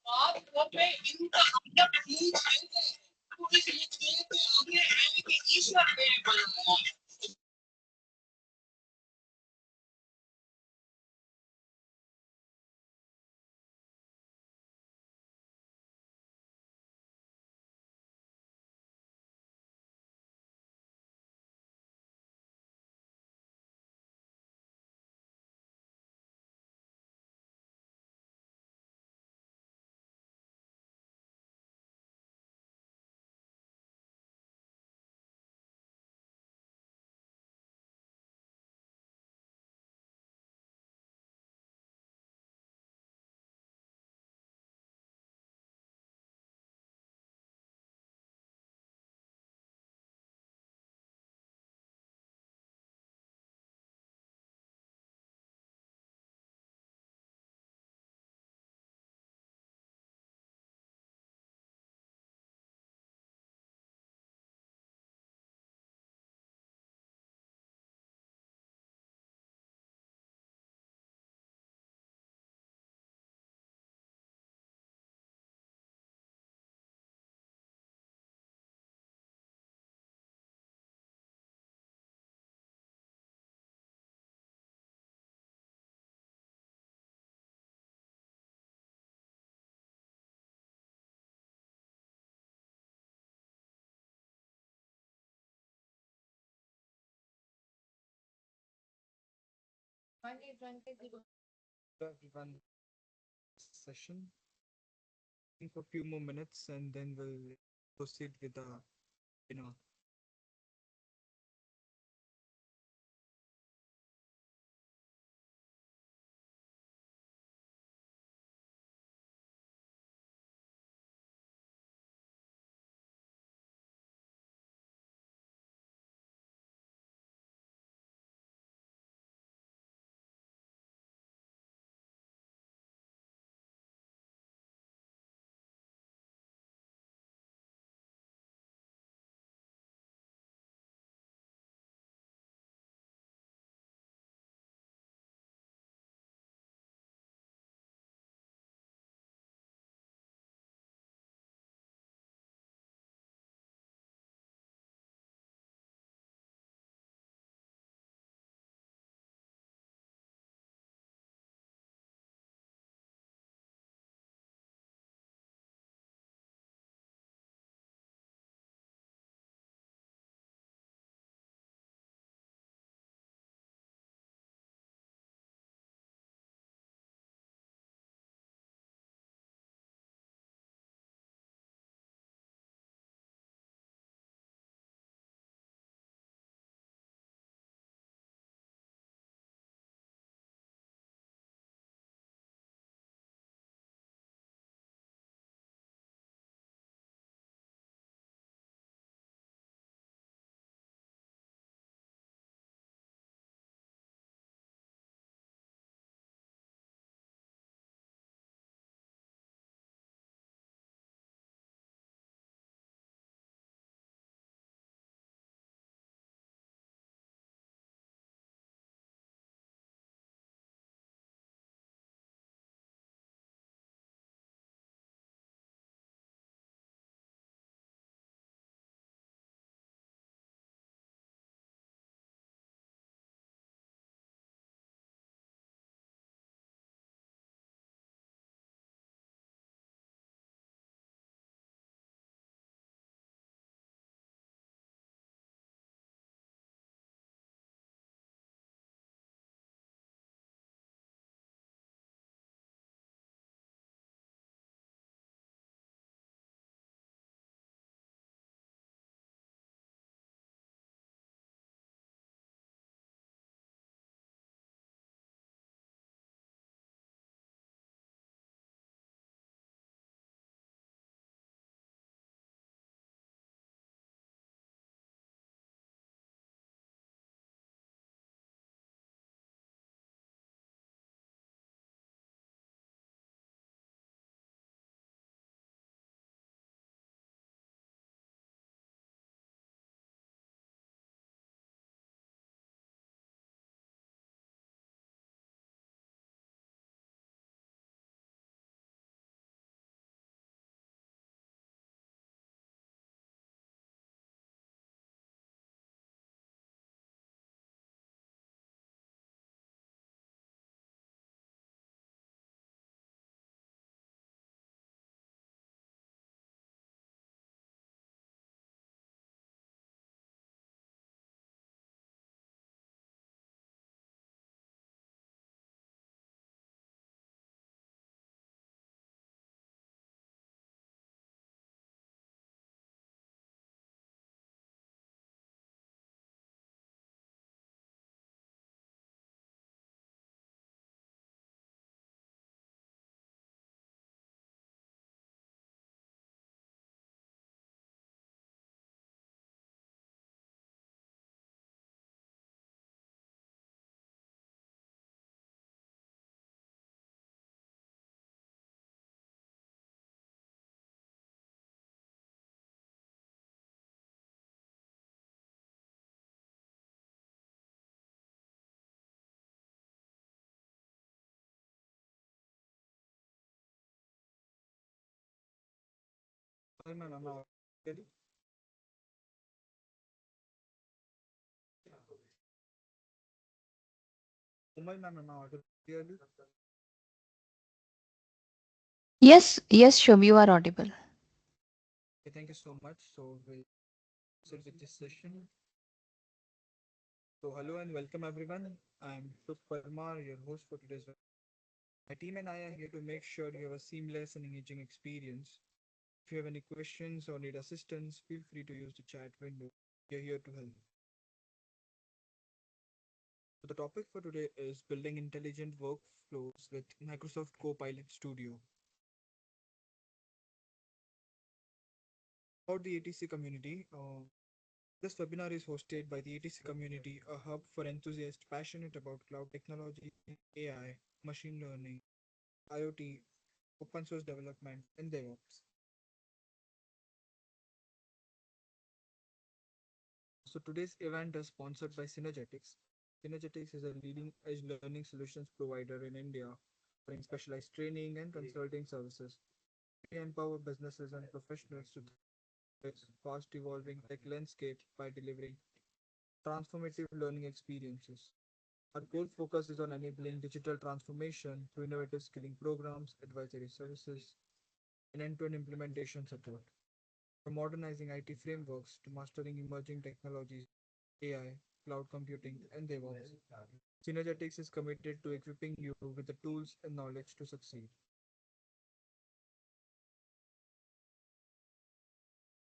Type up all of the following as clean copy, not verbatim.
आप वो पे इनका अपना ही खेलते हैं तो इस खेल पे आपने है कि ईश्वर ने बनाया Everyone session for a few more minutes and then we'll proceed with the you know Hi, ma'am. Am I audible? Umay, ma'am. Am I audible clearly? Yes, yes, Shubh, you are audible. Okay, thank you so much. So we'll proceed with this session. So hello and welcome everyone. I'm Shubh Parmar, your host for today's web. My team and I are here to make sure you have a seamless and engaging experience. If you have any questions or need assistance, feel free to use the chat window. We are here to help. So the topic for today is building intelligent workflows with Microsoft Copilot Studio. About the ATC community, this webinar is hosted by the ATC community, a hub for enthusiasts passionate about cloud technology, AI, machine learning, IoT, open source development, and DevOps. So today's event is sponsored by Synergetics. Synergetics is a leading edge learning solutions provider in India, offering specialized training and consulting services. We empower businesses and professionals to this fast evolving tech landscape by delivering transformative learning experiences. Our core focus is on enabling digital transformation through innovative skilling programs, advisory services, and end-to-end implementation support. From modernizing IT frameworks to mastering emerging technologies, AI, cloud computing, and DevOps, Synergetics is committed to equipping you with the tools and knowledge to succeed.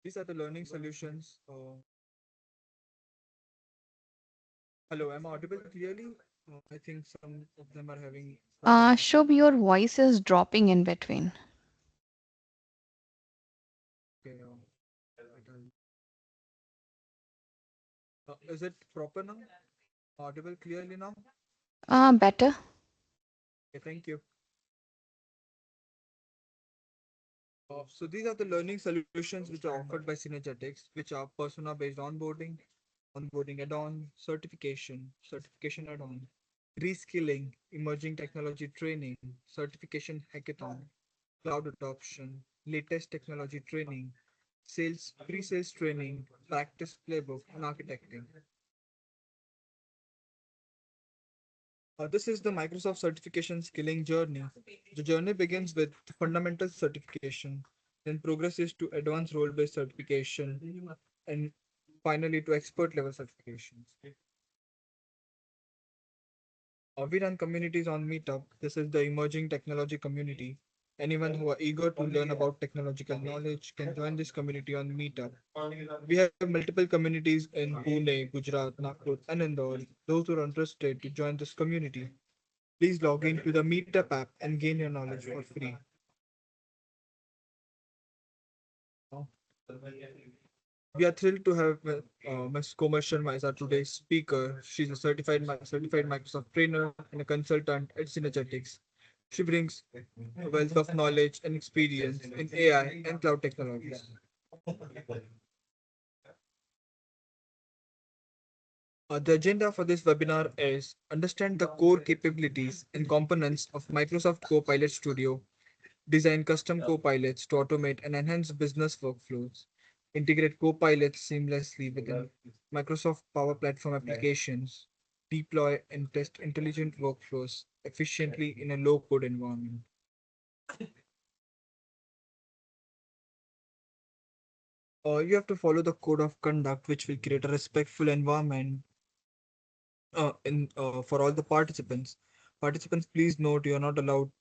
These are the learning solutions. Hello, am I audible clearly? I think some of them are having some network. Shubh, your voice is dropping in between. Okay, is it proper now? Audible clearly now? Better. Okay, thank you. So these are the learning solutions which are offered by Synergetics, which are persona-based onboarding, onboarding add-on, certification add-on, reskilling, emerging technology training, certification hackathon, cloud adoption, latest technology training, sales, pre-sales training, practice playbook, and architecting. This is the Microsoft certification skilling journey. The journey begins with fundamental certification, then progresses to advanced role-based certification, and finally to expert level certifications. We run communities on Meetup. This is the emerging technology community. Anyone who are eager to learn about technological knowledge can join this community on Meetup. We have multiple communities in Pune, Gujarat, Nagpur, and Indore. Those who are interested to join this community, please log in to the Meetup app and gain your knowledge for free. We are thrilled to have Ms. Komal Sharma as our today's speaker. She's a certified Microsoft trainer and a consultant at Synergetics. She brings a wealth of knowledge and experience in AI and cloud technologies. The agenda for this webinar is understand the core capabilities and components of Microsoft Copilot Studio, design custom copilots to automate and enhance business workflows, integrate copilots seamlessly within Microsoft Power Platform applications, deploy and test intelligent workflows efficiently in a low code environment. You have to follow the code of conduct, which will create a respectful environment for all the participants. Participants, please note you are not allowed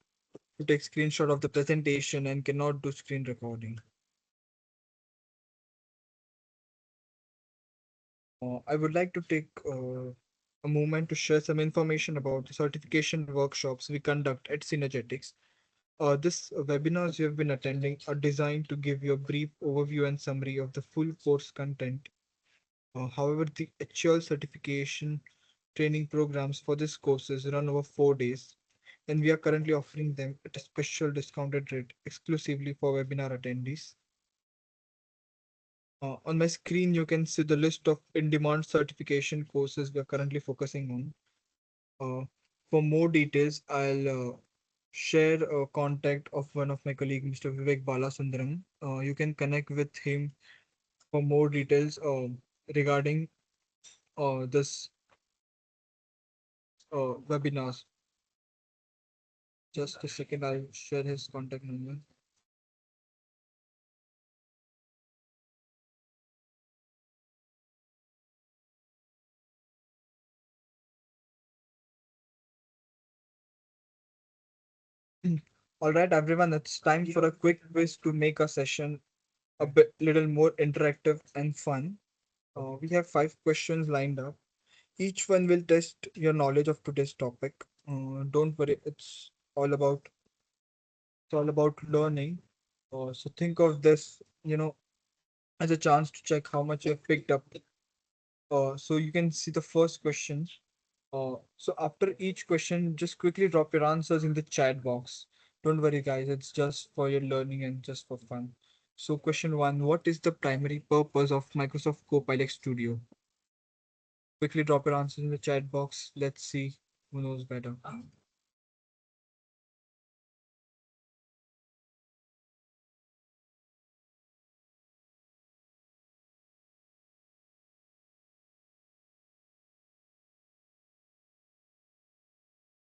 to take screenshot of the presentation and cannot do screen recording. I would like to take a moment to share some information about the certification workshops we conduct at Synergetics. This webinars you have been attending are designed to give you a brief overview and summary of the full course content. However, the actual certification training programs for these courses run over 4 days, and we are currently offering them at a special discounted rate exclusively for webinar attendees. On my screen, you can see the list of in-demand certification courses we are currently focusing on. For more details, I'll share a contact of one of my colleague, Mr. Vivek Balasundaram. You can connect with him for more details regarding this webinars. Just a second, I'll share his contact number. All right, everyone, it's time for a quick quiz to make a session a bit little more interactive and fun. We have 5 questions lined up. Each one will test your knowledge of today's topic. Don't worry, it's all about learning. So think of this, as a chance to check how much you've picked up. So you can see the first question. So after each question, just quickly drop your answers in the chat box. Don't worry, guys, it's just for your learning and just for fun. So question one, what is the primary purpose of Microsoft Copilot Studio? Quickly drop your answers in the chat box. Let's see who knows better.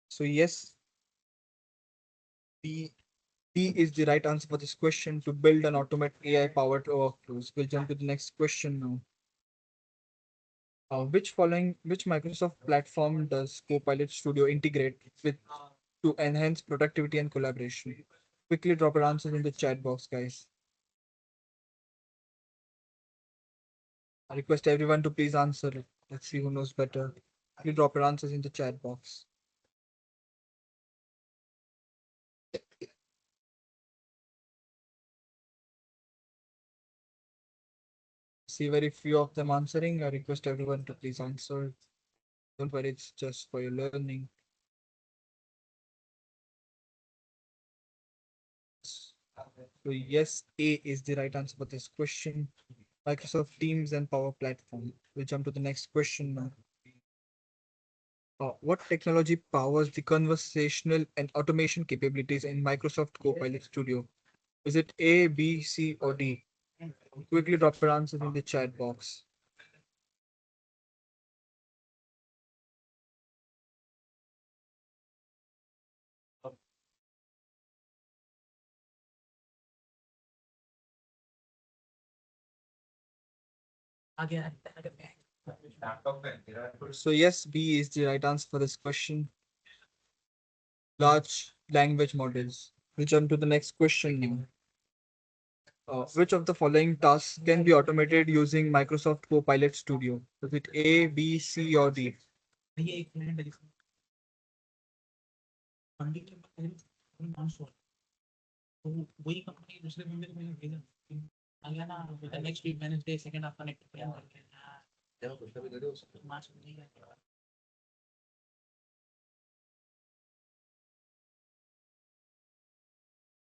So yes, B D is the right answer for this question to build and automate AI powered workflows. We'll jump to the next question now. Which Microsoft platform does Copilot Studio integrate with to enhance productivity and collaboration? Quickly drop your answers in the chat box, guys. I request everyone to please answer it. Let's see who knows better. Quickly drop your answers in the chat box. See very few of them answering. I request everyone to please answer. Don't worry, it's just for your learning. So yes, A is the right answer for this question. Microsoft Teams and Power Platform. We'll jump to the next question now. What technology powers the conversational and automation capabilities in Microsoft Copilot Studio? Is it A, B, C, or D? Quickly drop your answers in the chat box. So yes, B is the right answer for this question. Large language models. We'll jump to the next question now. Which of the following tasks can be automated using Microsoft Copilot Studio? Is it A, B, C, or D?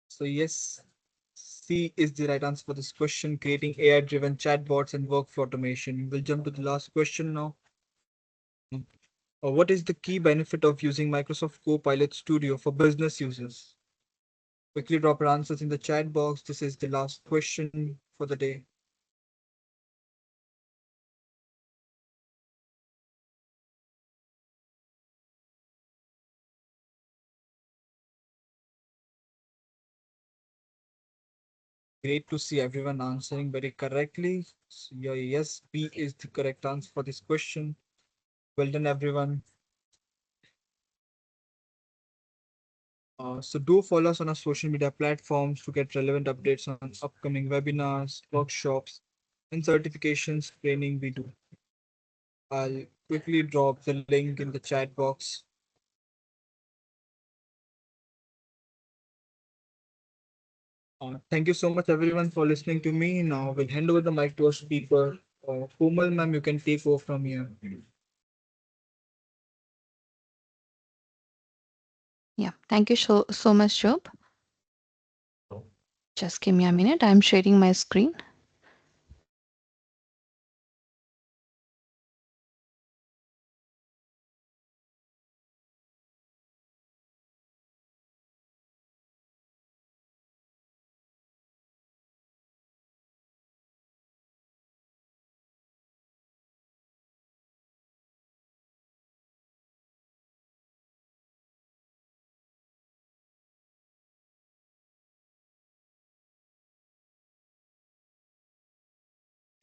So yes, C is the right answer for this question, creating AI-driven chatbots and workflow automation. We'll jump to the last question now. What is the key benefit of using Microsoft Copilot Studio for business users? Quickly drop your answers in the chat box. This is the last question for the day. Great to see everyone answering very correctly. So, yeah, yes, B is the correct answer for this question. Well done, everyone. So do follow us on our social media platforms to get relevant updates on upcoming webinars, workshops, and certifications training we do. I'll quickly drop the link in the chat box. Thank you so much, everyone, for listening to me. Now we'll hand over the mic to our speaker. Komal, ma'am, you can take over from here. Yeah, thank you so much, Job. Just give me a minute. I'm sharing my screen.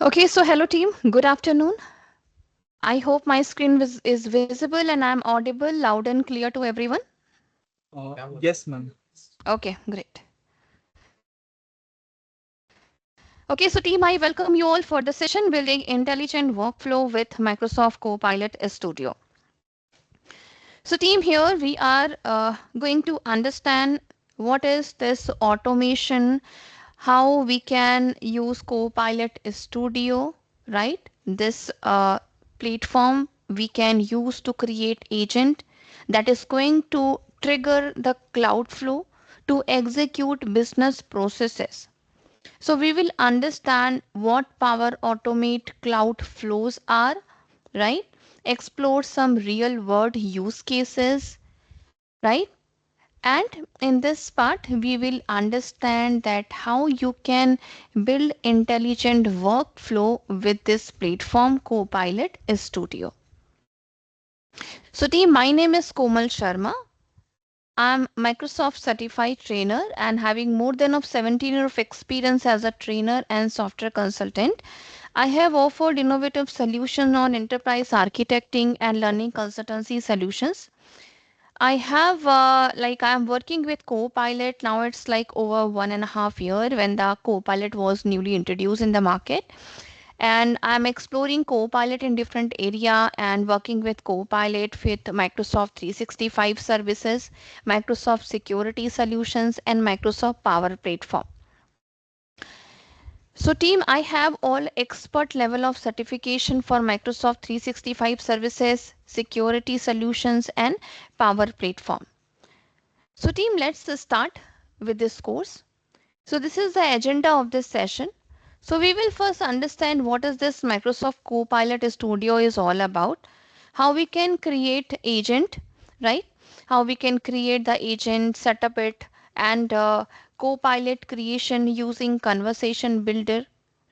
Okay, so hello team. Good afternoon. I hope my screen is visible and I'm audible loud and clear to everyone. Yes, ma'am. Okay, great. Okay, so team, I welcome you all for the session building intelligent workflow with Microsoft Copilot Studio. So team, here we are going to understand what is this automation, how we can use Copilot Studio, right? This platform we can use to create agent that is going to trigger the cloud flow to execute business processes. So we will understand what Power Automate cloud flows are, right? Explore some real world use cases, right? And in this part, we will understand that how you can build intelligent workflow with this platform Copilot Studio. So team, my name is Komal Sharma. I'm Microsoft certified trainer and having more than of 17 years of experience as a trainer and software consultant. I have offered innovative solutions on enterprise architecting and learning consultancy solutions. I have I'm working with Copilot now. It's like over 1.5 year when the Copilot was newly introduced in the market, and I'm exploring Copilot in different area and working with Copilot with Microsoft 365 services, Microsoft security solutions, and Microsoft Power Platform. So team, I have all expert level of certification for Microsoft 365 services, security solutions, and Power Platform. So team, let's start with this course. So this is the agenda of this session. So we will first understand what is this Microsoft Copilot Studio is all about, how we can create agent, right? How we can create the agent, set up it, and Copilot creation using conversation builder,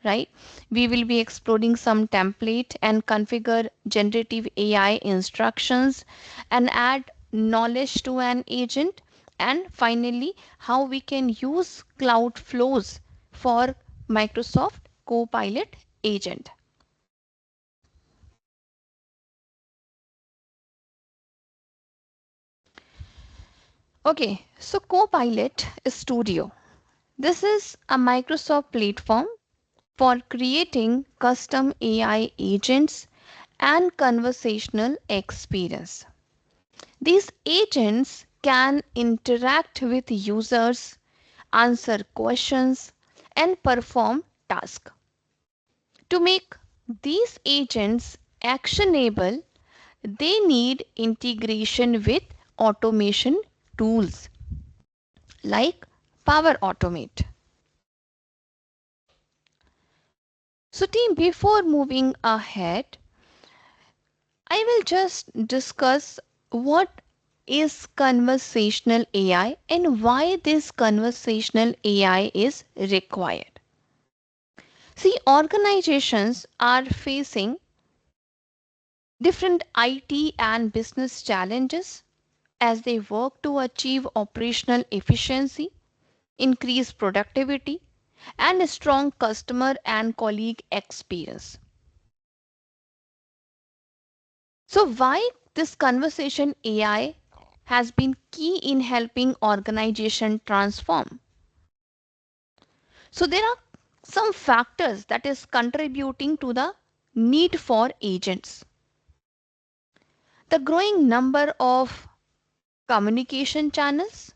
right? We will be exploring some template and configure generative AI instructions and add knowledge to an agent, and finally how we can use cloud flows for Microsoft Copilot agent. Okay, so Copilot Studio. This is a Microsoft platform for creating custom AI agents and conversational experience. These agents can interact with users, answer questions, and perform tasks. To make these agents actionable, they need integration with automation tools like Power Automate. So team, before moving ahead, I will just discuss what is conversational AI and why this conversational AI is required. See, organizations are facing different IT and business challenges as they work to achieve operational efficiency, increase productivity, and a strong customer and colleague experience. So, why this conversation AI has been key in helping organization transform? So, there are some factors that is contributing to the need for agents. The growing number of communication channels.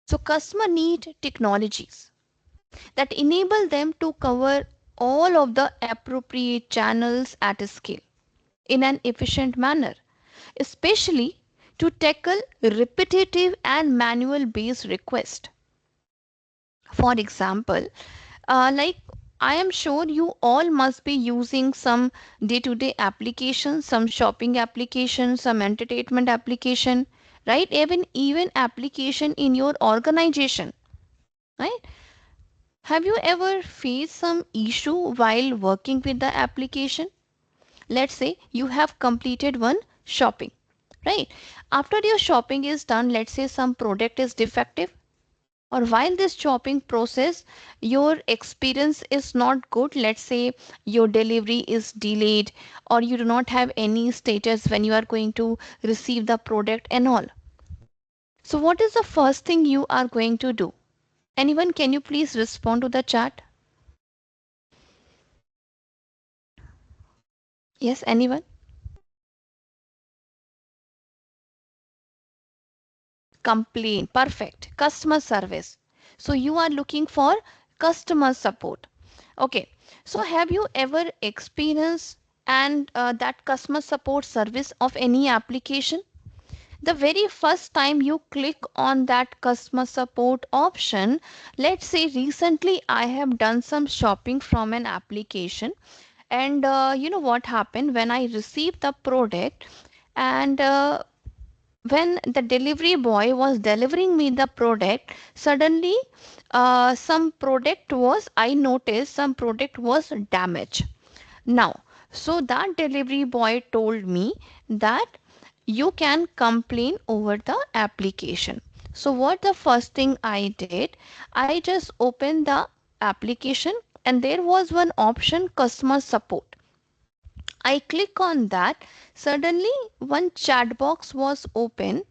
So, customer need technologies that enable them to cover all of the appropriate channels at a scale in an efficient manner, especially to tackle repetitive and manual based requests. For example, like I am sure you all must be using some day to day applications, some shopping application, some entertainment application, right? Even application in your organization, right? Have you ever faced some issue while working with the application? Let's say you have completed one shopping, right? After your shopping is done, let's say some product is defective, or while this shopping process your experience is not good, let's say your delivery is delayed or you do not have any status when you are going to receive the product and all. So what is the first thing you are going to do? Anyone, can you please respond to the chat? Yes, anyone? Complain. Perfect. Customer service. So you are looking for customer support. Okay. So have you ever experienced and that customer support service of any application? The very first time you click on that customer support option, let's say recently I have done some shopping from an application, and you know what happened when I received the product, and when the delivery boy was delivering me the product, suddenly some product was, I noticed some product was damaged. Now, so that delivery boy told me that you can complain over the application. So what the first thing I did, I just opened the application and there was one option, customer support. I click on that. Suddenly one chat box was open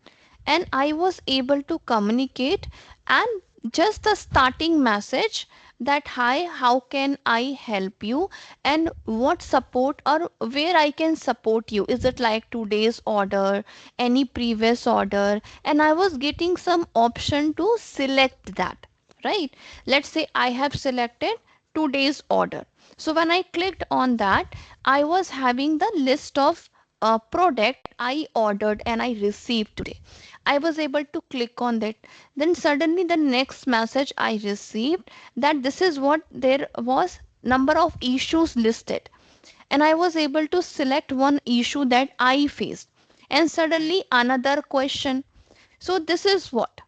and I was able to communicate, and just the starting message that hi, how can I help you and what support or where I can support you. Is it like today's order, any previous order? And I was getting some option to select that, right? Let's say I have selected today's order. So when I clicked on that, I was having the list of product I ordered and I received today. I was able to click on that. Then suddenly the next message I received that this is what there was number of issues listed. And I was able to select one issue that I faced. And suddenly another question. So this is what?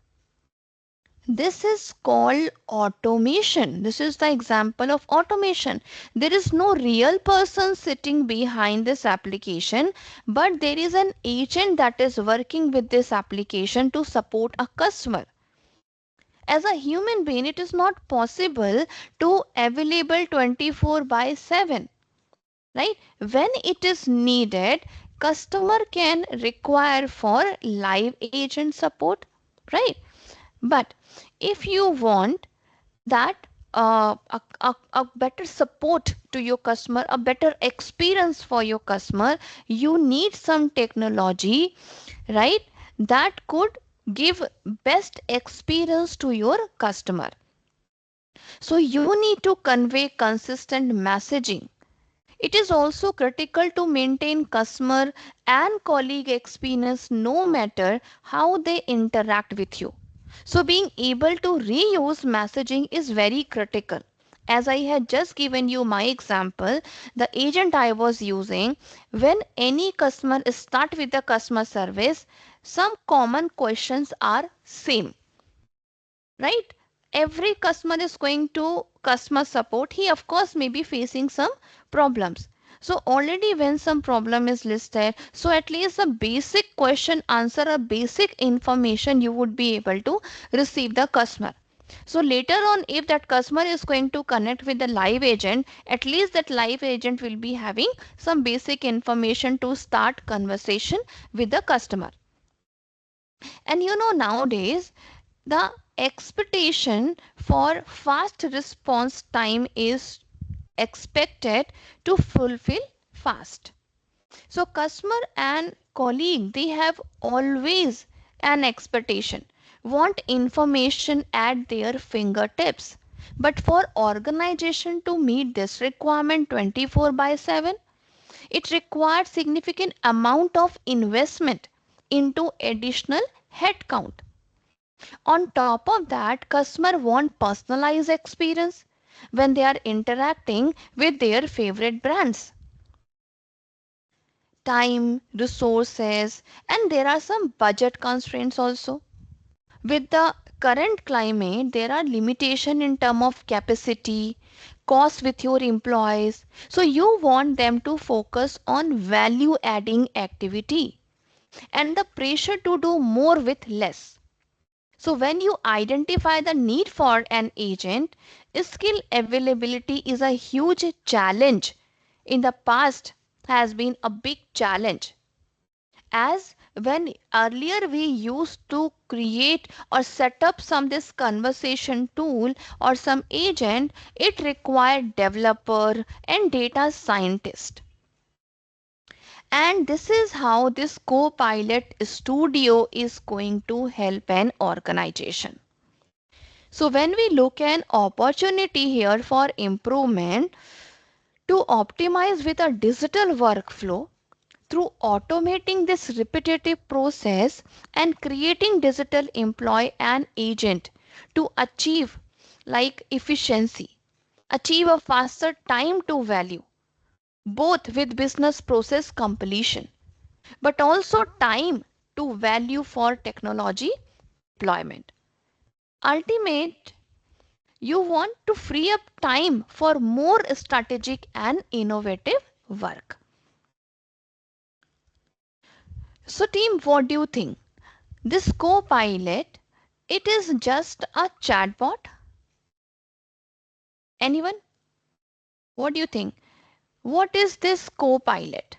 This is called automation. This is the example of automation. There is no real person sitting behind this application, but there is an agent that is working with this application to support a customer. As a human being, it is not possible to available 24 by 7, right? When it is needed, customer can require for live agent support, right? But if you want that a better support to your customer, a better experience for your customer, you need some technology, right, that could give best experience to your customer. So you need to convey consistent messaging. It is also critical to maintain customer and colleague experience no matter how they interact with you. So being able to reuse messaging is very critical. As I had just given you my example, the agent I was using, when any customer start with the customer service, some common questions are same, right? Every customer is going to customer support, he of course may be facing some problems. So already when some problem is listed, so at least a basic question answer, a basic information you would be able to receive the customer. So later on, if that customer is going to connect with the live agent, at least that live agent will be having some basic information to start conversation with the customer. And you know, nowadays the expectation for fast response time is expected to fulfill fast. So customer and colleague, they have always an expectation, want information at their fingertips. But for organization to meet this requirement 24 by 7, it requires significant amount of investment into additional headcount. On top of that, customer want personalized experience when they are interacting with their favorite brands. Time, resources, and there are some budget constraints also. With the current climate, there are limitation in term of capacity, cost with your employees. So you want them to focus on value adding activity and the pressure to do more with less. So when you identify the need for an agent, skill availability is a huge challenge. In the past has been a big challenge, as when earlier we used to create or set up some this conversation tool or some agent, it required developer and data scientist. And this is how this Copilot Studio is going to help an organization. So when we look an opportunity here for improvement to optimize with a digital workflow through automating this repetitive process and creating digital employee and agent to achieve like efficiency, achieve a faster time to value, both with business process completion, but also time to value for technology deployment. Ultimate, you want to free up time for more strategic and innovative work. So team, what do you think? This Copilot, it is just a chatbot? Anyone? What do you think? What is this Copilot?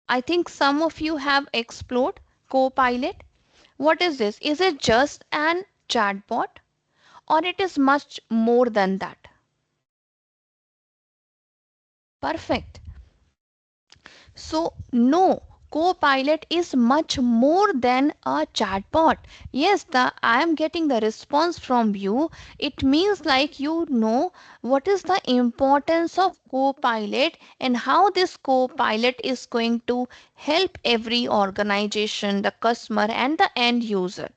I think some of you have explored Copilot. What is this? Is it just an chatbot or it is much more than that? Perfect. So, no, Copilot is much more than a chatbot. Yes, I am getting the response from you. It means like you know what is the importance of Copilot and how this Copilot is going to help every organization, the customer, and the end user.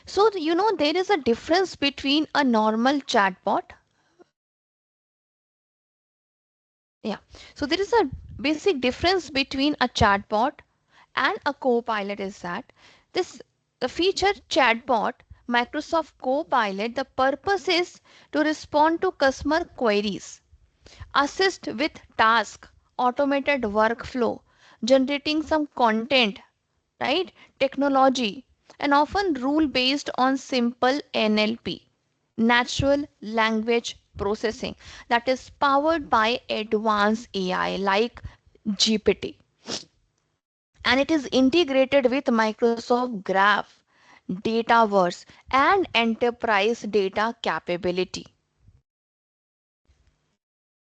So, you know, there is a difference between a normal chatbot. Yeah. So there is a basic difference between a chatbot and a Copilot is that this the feature chatbot, Microsoft Copilot, the purpose is to respond to customer queries, assist with task, automated workflow, generating some content, right? Technology, and often rule based on simple NLP, natural language processing, that is powered by advanced AI like GPT, and it is integrated with Microsoft Graph, Dataverse, and enterprise data capability.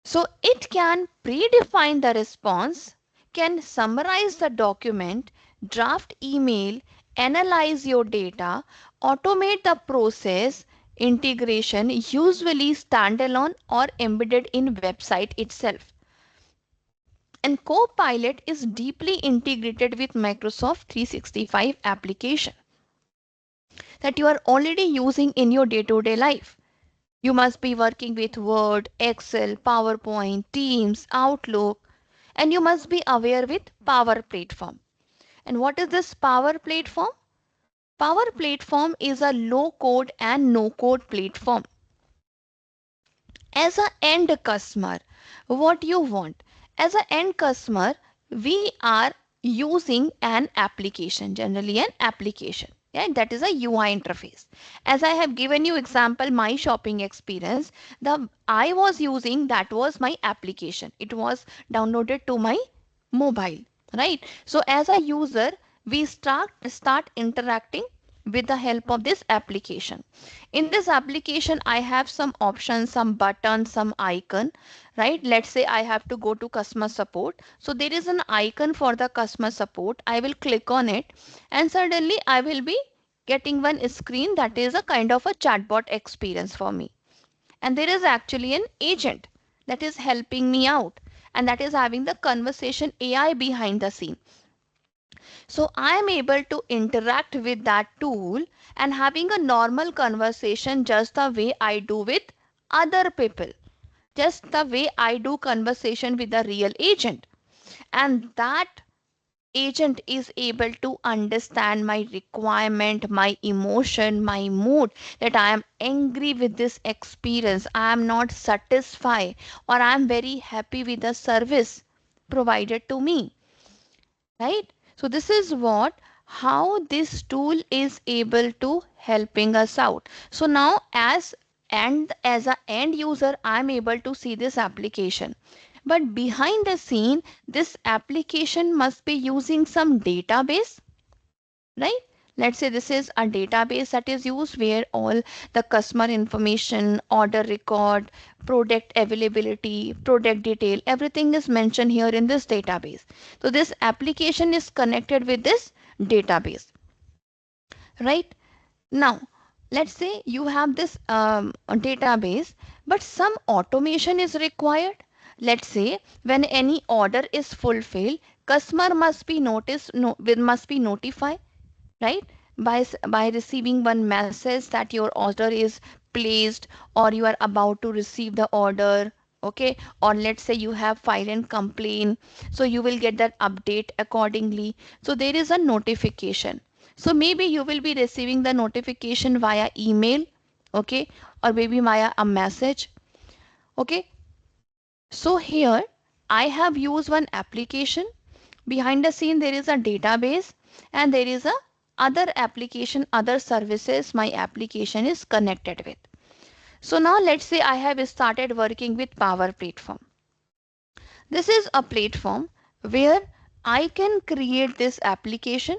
So it can predefine the response, can summarize the document, draft email, analyze your data, automate the process, integration, usually standalone or embedded in website itself. And Copilot is deeply integrated with Microsoft 365 application that you are already using in your day-to-day life. You must be working with Word, Excel, PowerPoint, Teams, Outlook, and you must be aware with Power Platform. And what is this Power Platform? Power Platform is a low code and no code platform. As an end customer, what you want? As an end customer, we are using an application, generally an application. Yeah, that is a UI interface. As I have given you example, my shopping experience, the I was using that was my application. It was downloaded to my mobile, right? So as a user, we start interacting with the help of this application. In this application, I have some options, some buttons, some icon, right? Let's say I have to go to customer support. So there is an icon for the customer support. I will click on it and suddenly I will be getting one screen that is a kind of a chatbot experience for me. And there is actually an agent that is helping me out, and that is having the conversation AI behind the scene. So I am able to interact with that tool and having a normal conversation just the way I do with other people, just the way I do conversation with a real agent. And that agent is able to understand my requirement, my emotion, my mood, that I am angry with this experience, I am not satisfied, or I am very happy with the service provided to me, right? So this is what how this tool is able to helping us out. So now as a end user, I'm able to see this application. But behind the scene, this application must be using some database, right? Let's say this is a database that is used where all the customer information, order record, product availability, product detail, everything is mentioned here in this database. So this application is connected with this database, right? Now, let's say you have this database, but some automation is required. Let's say when any order is fulfilled, customer must be noticed, no, must be notified, right? By receiving one message that your order is placed, or you are about to receive the order, okay? Or let's say you have file and complain, so you will get that update accordingly. So there is a notification. So maybe you will be receiving the notification via email, okay, or maybe via a message, okay? So here I have used one application. Behind the scene there is a database, and there is a other application, other services my application is connected with. So now let's say I have started working with Power Platform. This is a platform where I can create this application.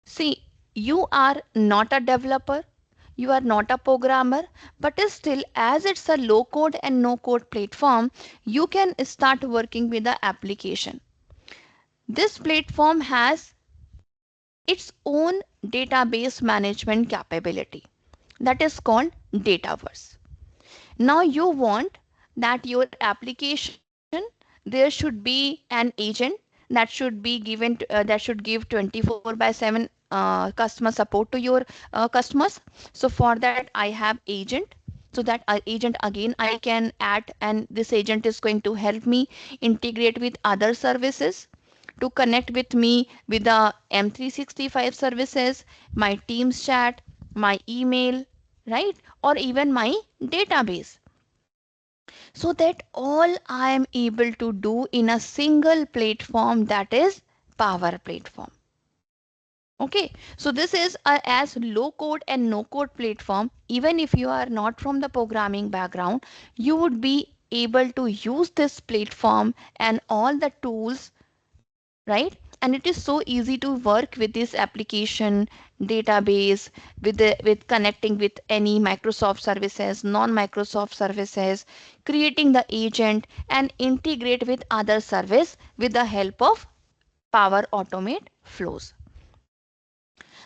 See, you are not a developer, you are not a programmer, but still, as it's a low code and no code platform, you can start working with the application. This platform has its own database management capability that is called Dataverse. Now you want that your application, there should be an agent that should be given that should give 24/7 customer support to your customers. So for that I have agent, so that agent again I can add, and this agent is going to help me integrate with other services to connect with me with the M365 services, my Teams chat, my email, right? Or even my database. So that all I am able to do in a single platform, that is Power Platform. Okay, so this is a as low code and no code platform. Even if you are not from the programming background, you would be able to use this platform and all the tools, right? And it is so easy to work with this application database, with connecting with any Microsoft services, non Microsoft services, creating the agent and integrate with other service with the help of Power Automate flows.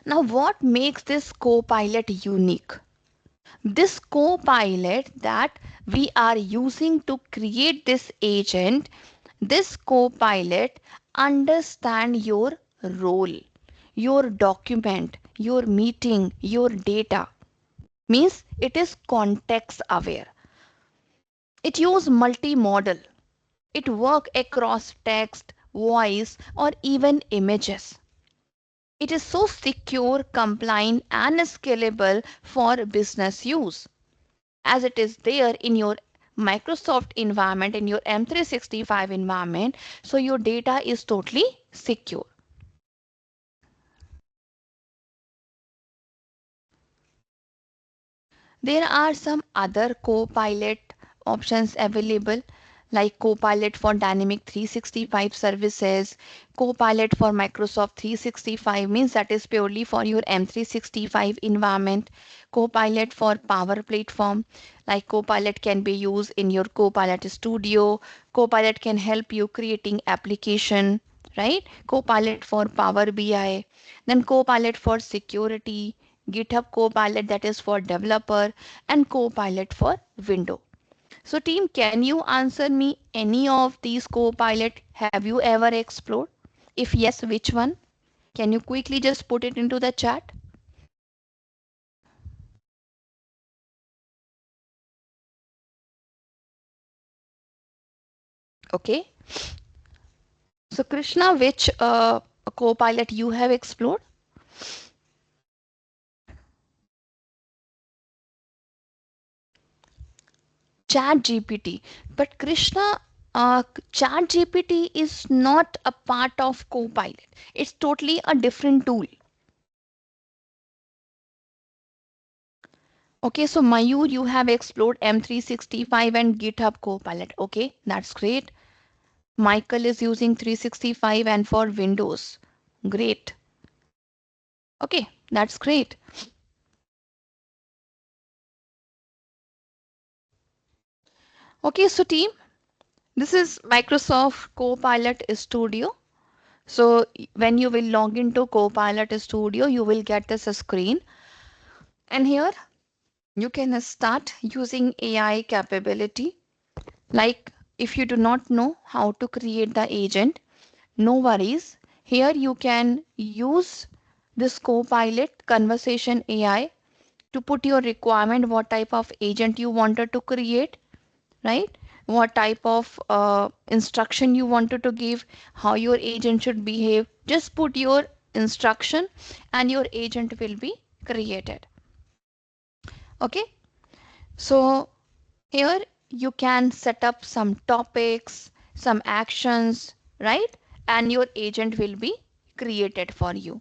Now what makes this Copilot unique? This Copilot that we are using to create this agent, this Copilot understand your role, your document, your meeting, your data. Means it is context aware. It use multimodal. It work across text, voice, or even images. It is so secure, compliant, and scalable for business use, as it is there in your Microsoft environment, in your M365 environment. So your data is totally secure. There are some other Copilot options available, like Copilot for Dynamic 365 services, Copilot for Microsoft 365, means that is purely for your M365 environment, Copilot for Power Platform, like Copilot can be used in your Copilot Studio, Copilot can help you creating application, right? Copilot for Power BI, then Copilot for security, GitHub Copilot that is for developer, and Copilot for window. So team, can you answer me any of these Copilot have you ever explored? If yes, which one? Can you quickly just put it into the chat? Okay. So Krishna, which Copilot you have explored? Chat GPT. But Krishna, Chat GPT is not a part of Copilot. It's totally a different tool. Okay, so Mayur, you have explored M365 and GitHub Copilot. Okay, that's great. Michael is using 365 and for Windows. Great. Okay, that's great. Okay, so team, this is Microsoft Copilot Studio. So when you will log into Copilot Studio, you will get this screen. And here you can start using AI capability. Like if you do not know how to create the agent, no worries. Here you can use this Copilot conversation AI to put your requirement, what type of agent you wanted to create, right? What type of instruction you wanted to give, how your agent should behave. Just put your instruction and your agent will be created. Okay, so here you can set up some topics, some actions, right? And your agent will be created for you.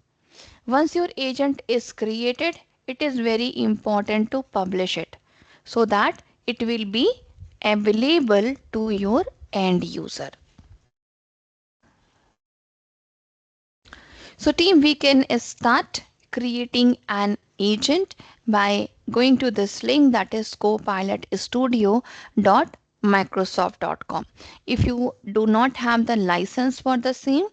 Once your agent is created, it is very important to publish it so that it will be available to your end user. So team, we can start creating an agent by going to this link, that is copilotstudio.microsoft.com. If you do not have the license for the same,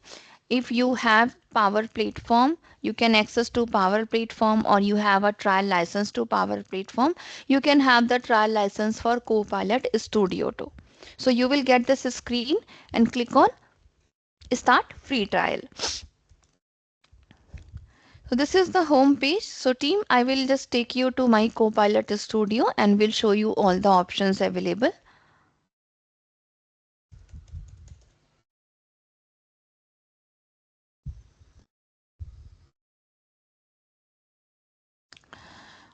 if you have Power Platform, you can access to Power Platform, or you have a trial license to Power Platform, you can have the trial license for Copilot Studio too. So you will get this screen and click on start free trial. So this is the home page. So team, I will just take you to my Copilot Studio and will show you all the options available.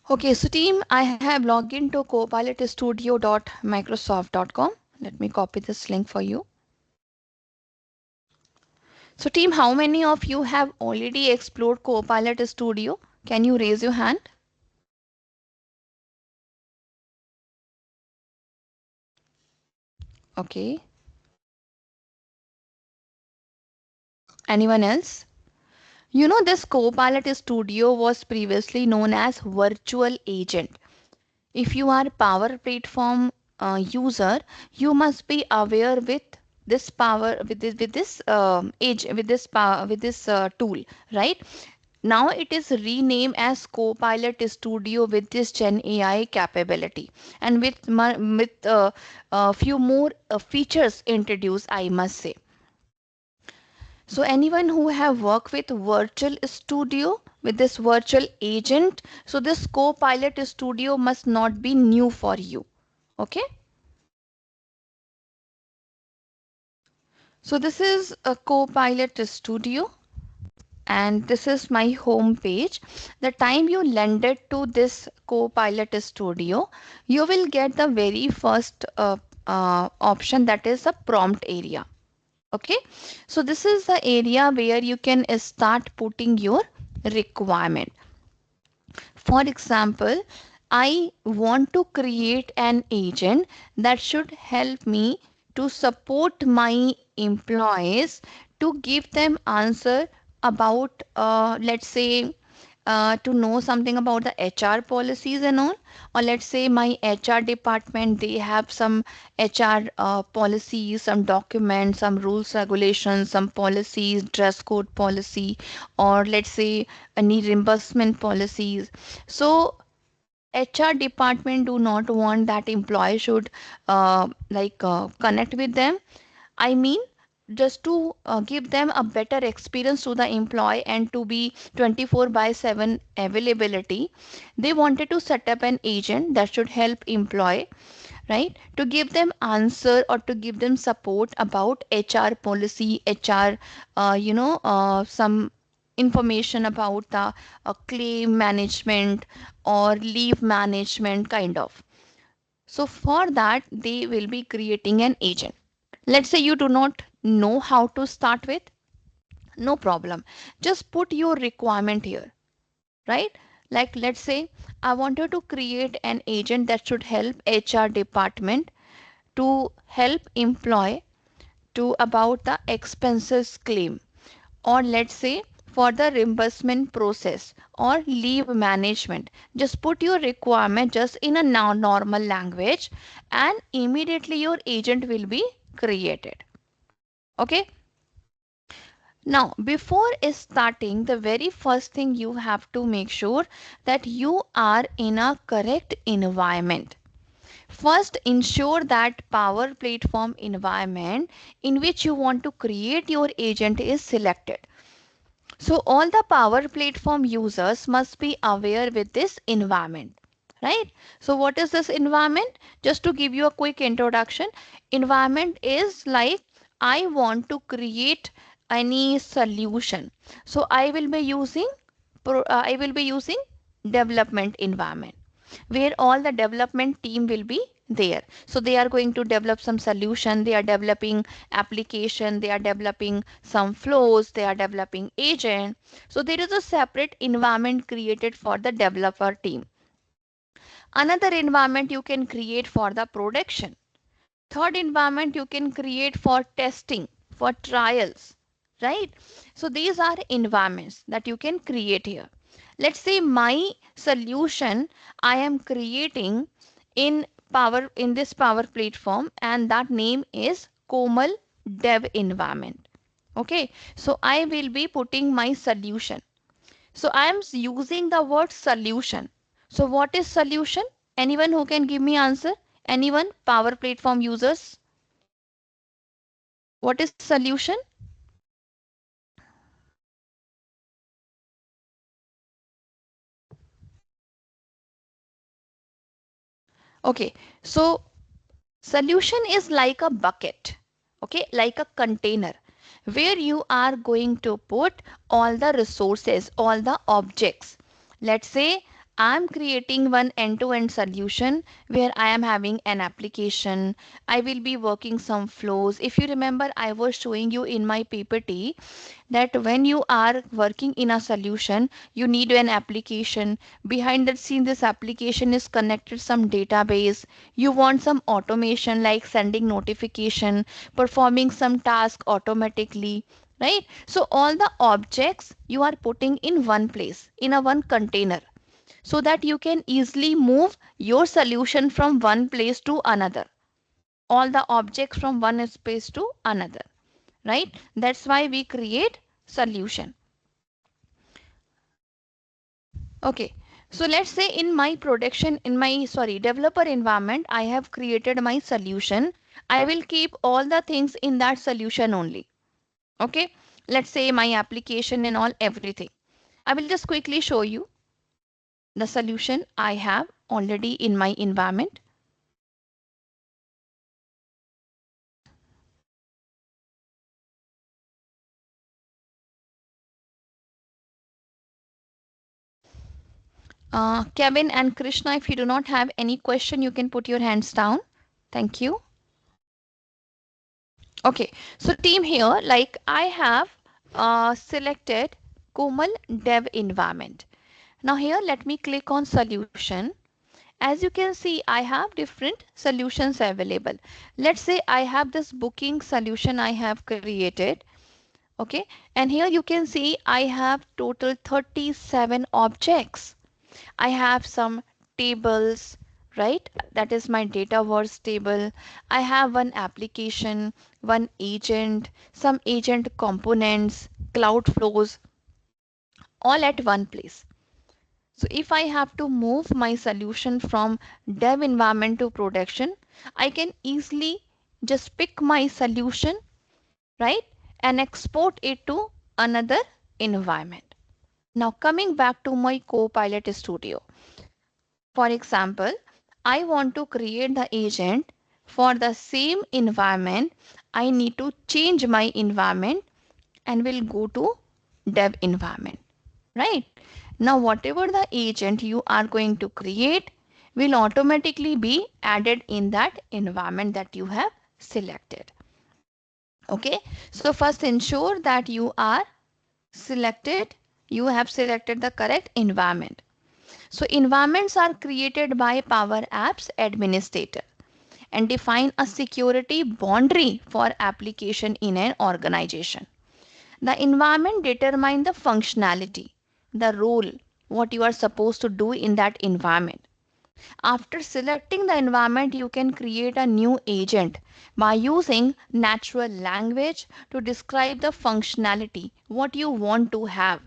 Okay, so team, I have logged into copilotstudio.microsoft.com. Let me copy this link for you. So team, how many of you have already explored Copilot Studio? Can you raise your hand? Okay. Anyone else? You know, this Copilot Studio was previously known as Virtual Agent. If you are Power Platform user, you must be aware with this power, with this age with this power, with this tool, right? Now it is renamed as Copilot Studio with this Gen AI capability, and with few more features introduced, I must say. So anyone who have worked with Virtual Studio, with this virtual agent, so this Copilot Studio must not be new for you. Okay. So this is a Copilot Studio and this is my home page. The time you landed to this Copilot Studio, you will get the very first option, that is a prompt area. Okay, so this is the area where you can start putting your requirement. For example, I want to create an agent that should help me to support my employees to give them answer about, let's say, to know something about the HR policies and all, or let's say my HR department, they have some HR policies, some documents, some rules, regulations, some policies, dress code policy, or let's say any reimbursement policies. So HR department do not want that employee should connect with them. I mean, just to give them a better experience to the employee and to be 24 by 7 availability, they wanted to set up an agent that should help employee, right, to give them answer or to give them support about HR policy, HR, some information about the claim management or leave management kind of. So for that, they will be creating an agent. Let's say you do not know how to start with, no problem. Just put your requirement here, right? Like let's say I wanted to create an agent that should help HR department to help employee to about the expenses claim, or let's say for the reimbursement process or leave management. Just put your requirement just in a normal language and immediately your agent will be created. Okay. Now, before starting, the very first thing you have to make sure that you are in a correct environment. First, ensure that Power Platform environment in which you want to create your agent is selected. So all the Power Platform users must be aware with this environment, right? So what is this environment? Just to give you a quick introduction, environment is like I want to create any solution. So I will be using development environment where all the development team will be there. So they are going to develop some solution, they are developing application, they are developing some flows, they are developing agent. So there is a separate environment created for the developer team. Another environment you can create for the production. Third environment you can create for testing, for trials, right? So these are environments that you can create here. Let's say my solution I am creating in this Power Platform, and that name is Komal Dev Environment. Okay, so I will be putting my solution. So I am using the word solution. So what is solution? Anyone who can give me answer? Anyone? Power Platform users? What is solution? Okay, so solution is like a bucket, okay, like a container where you are going to put all the resources, all the objects. Let's say I'm creating one end-to-end solution where I am having an application. I will be working some flows. If you remember, I was showing you in my PPT that when you are working in a solution, you need an application. Behind that scene, this application is connected some database. You want some automation like sending notification, performing some task automatically, right? So all the objects you are putting in one place, in a one container, so that you can easily move your solution from one place to another, all the objects from one space to another, right? That's why we create solution. Okay, so let's say in my production, in my developer environment, I have created my solution. I will keep all the things in that solution only. Okay, let's say my application and all everything. I will just quickly show you the solution I have already in my environment. Kevin and Krishna, if you do not have any question, you can put your hands down. Thank you. Okay, so team here, like I have selected Komal Dev environment. Now here, let me click on solution. As you can see, I have different solutions available. Let's say I have this booking solution I have created. Okay, and here you can see I have total 37 objects. I have some tables, right? That is my data wars table. I have one application, one agent, some agent components, cloud flows, all at one place. So if I have to move my solution from dev environment to production, I can easily just pick my solution, right? And export it to another environment. Now coming back to my Copilot Studio. For example, I want to create the agent for the same environment. I need to change my environment and will go to dev environment, right? Now, whatever the agent you are going to create will automatically be added in that environment that you have selected. Okay, so first ensure that you have selected the correct environment. So environments are created by Power Apps administrator and define a security boundary for application in an organization. The environment determines the functionality, the role, what you are supposed to do in that environment. After selecting the environment, you can create a new agent by using natural language to describe the functionality, what you want to have.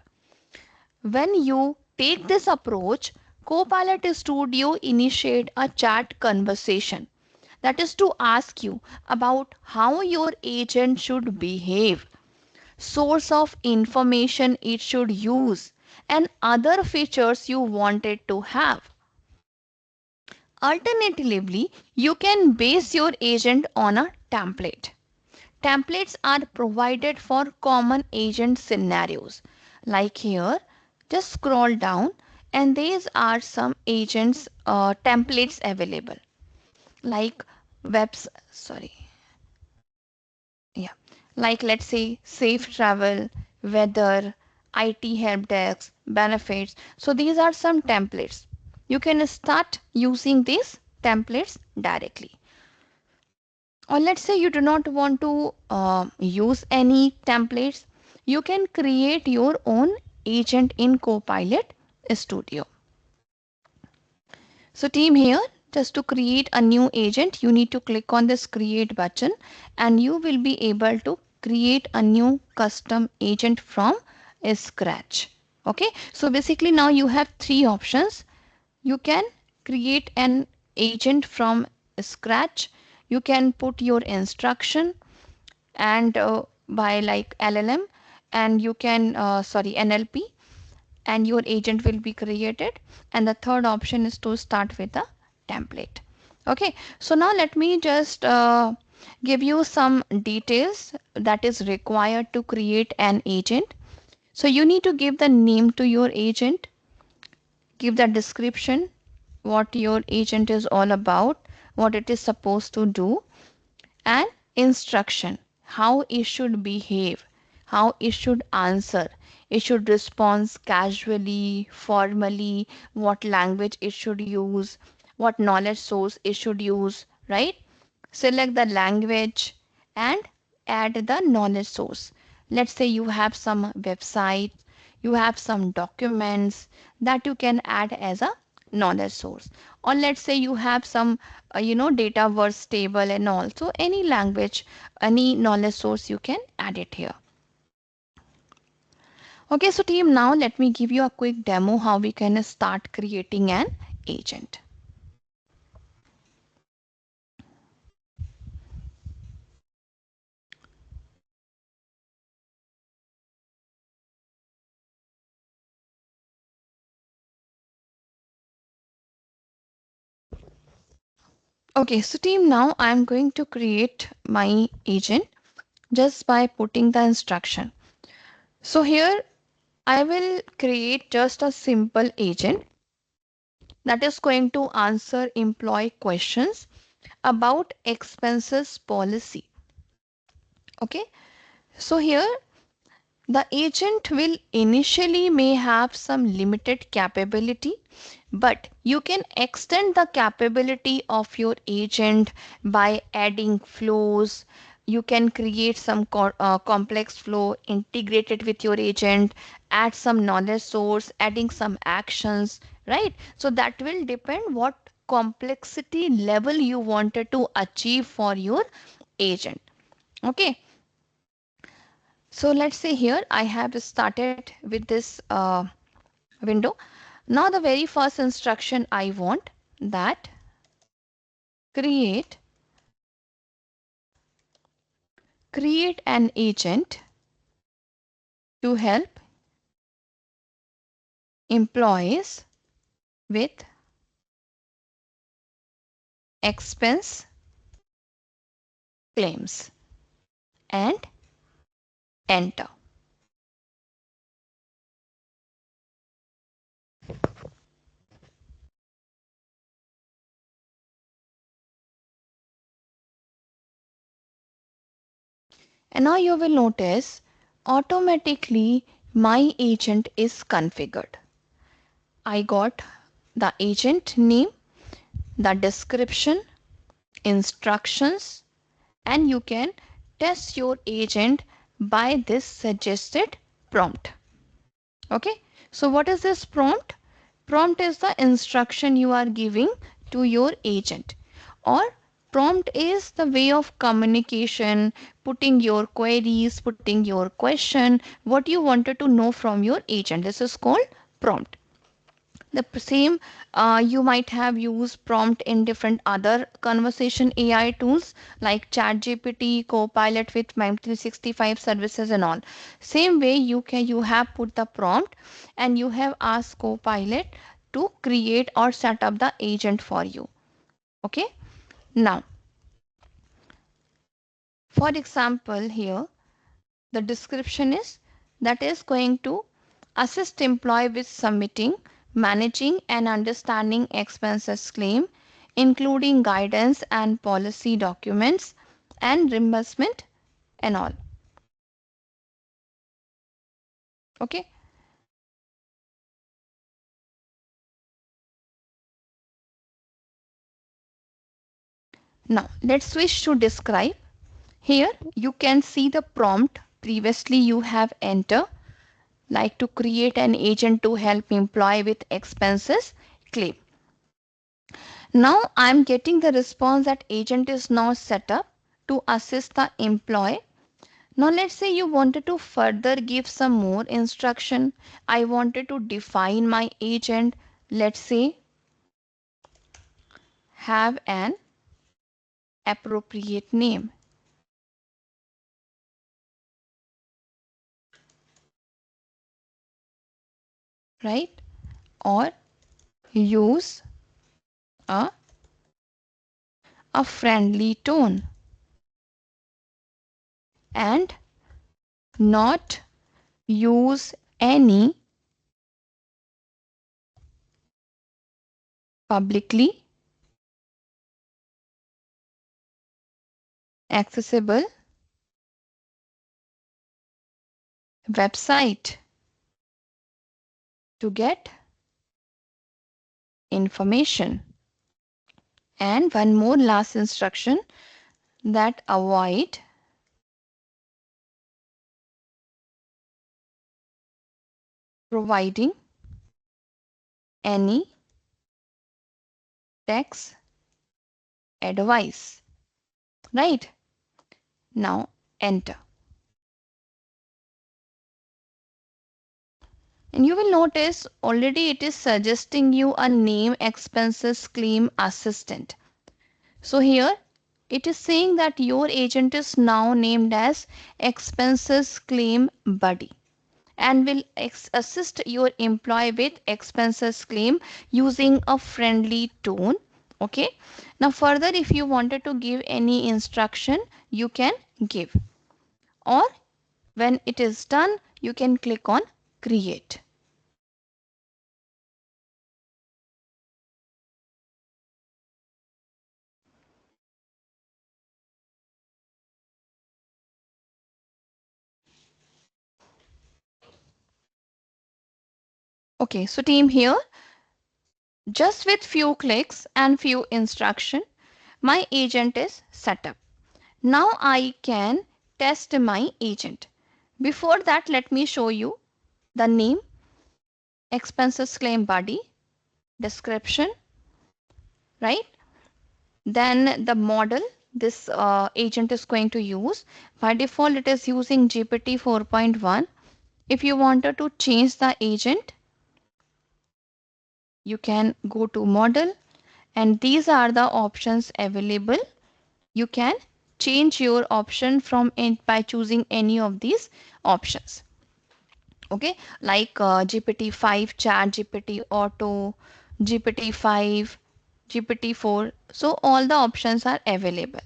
When you take this approach, Copilot Studio initiate a chat conversation that is to ask you about how your agent should behave, source of information it should use, and other features you want it to have. Alternatively, you can base your agent on a template. Templates are provided for common agent scenarios. Like here, just scroll down and these are some agents templates available. Like webs, sorry, yeah, like let's say safe travel, weather, IT help desk, benefits. So these are some templates. You can start using these templates directly. Or let's say you do not want to use any templates, you can create your own agent in Copilot Studio. So team, here just to create a new agent, you need to click on this create button and you will be able to create a new custom agent from scratch. Okay, so basically now you have three options. You can create an agent from scratch. You can put your instruction and by like LLM, and you can NLP, and your agent will be created. And the third option is to start with a template. Okay, so now let me just give you some details that is required to create an agent. So you need to give the name to your agent, give the description, what your agent is all about, what it is supposed to do, and instruction, how it should behave, how it should answer. It should respond casually, formally, what language it should use, what knowledge source it should use, right? Select the language and add the knowledge source. Let's say you have some website, you have some documents that you can add as a knowledge source. Or let's say you have some data verse table, and also any language, any knowledge source, you can add it here. Okay, so team, now let me give you a quick demo how we can start creating an agent. Okay, so team, now I'm going to create my agent just by putting the instruction. So here I will create just a simple agent that is going to answer employee questions about expenses policy. Okay, so here the agent will initially may have some limited capability, but you can extend the capability of your agent by adding flows. You can create some complex flow, integrate it with your agent, add some knowledge source, adding some actions, right? So that will depend what complexity level you wanted to achieve for your agent. Okay, so let's say here I have started with this window. Now the very first instruction I want that create an agent to help employees with expense claims, and enter. And now you will notice automatically my agent is configured. I got the agent name, the description, instructions, and you can test your agent by this suggested prompt. Okay, so what is this prompt? Prompt is the instruction you are giving to your agent, or prompt is the way of communication, putting your queries, putting your question, what you wanted to know from your agent. This is called prompt. The same you might have used prompt in different other conversation AI tools like ChatGPT, Copilot with Mime 365 services and all. Same way you have put the prompt and you have asked Copilot to create or set up the agent for you. Okay. Now, for example, here the description is that is going to assist employee with submitting, managing and understanding expenses claim, including guidance and policy documents and reimbursement and all. Okay. Now let's switch to describe. Here you can see the prompt previously you have entered, like to create an agent to help employee with expenses claim. Now I'm getting the response that agent is now set up to assist the employee. Now let's say you wanted to further give some more instruction. I wanted to define my agent. Let's say have an appropriate name, right? Or use a, a friendly tone and not use any publicly accessible website to get information. And one more last instruction, that avoid providing any tax advice. Right? Now enter. And you will notice already it is suggesting you a name expenses claim assistant. So here it is saying that your agent is now named as expenses claim buddy and will assist your employee with expenses claim using a friendly tone. Okay. Now further, if you wanted to give any instruction, you can give, or when it is done, you can click on create. Okay, so team, here just with few clicks and few instruction, my agent is set up. Now I can test my agent. Before that, let me show you the name, expenses claim body, description, right? Then the model this agent is going to use. By default, it is using GPT 4.1. If you wanted to change the agent, you can go to model, and these are the options available. You can change your option from it by choosing any of these options. Okay, like GPT-5, Chat GPT, Auto, GPT-5, GPT-4. So all the options are available.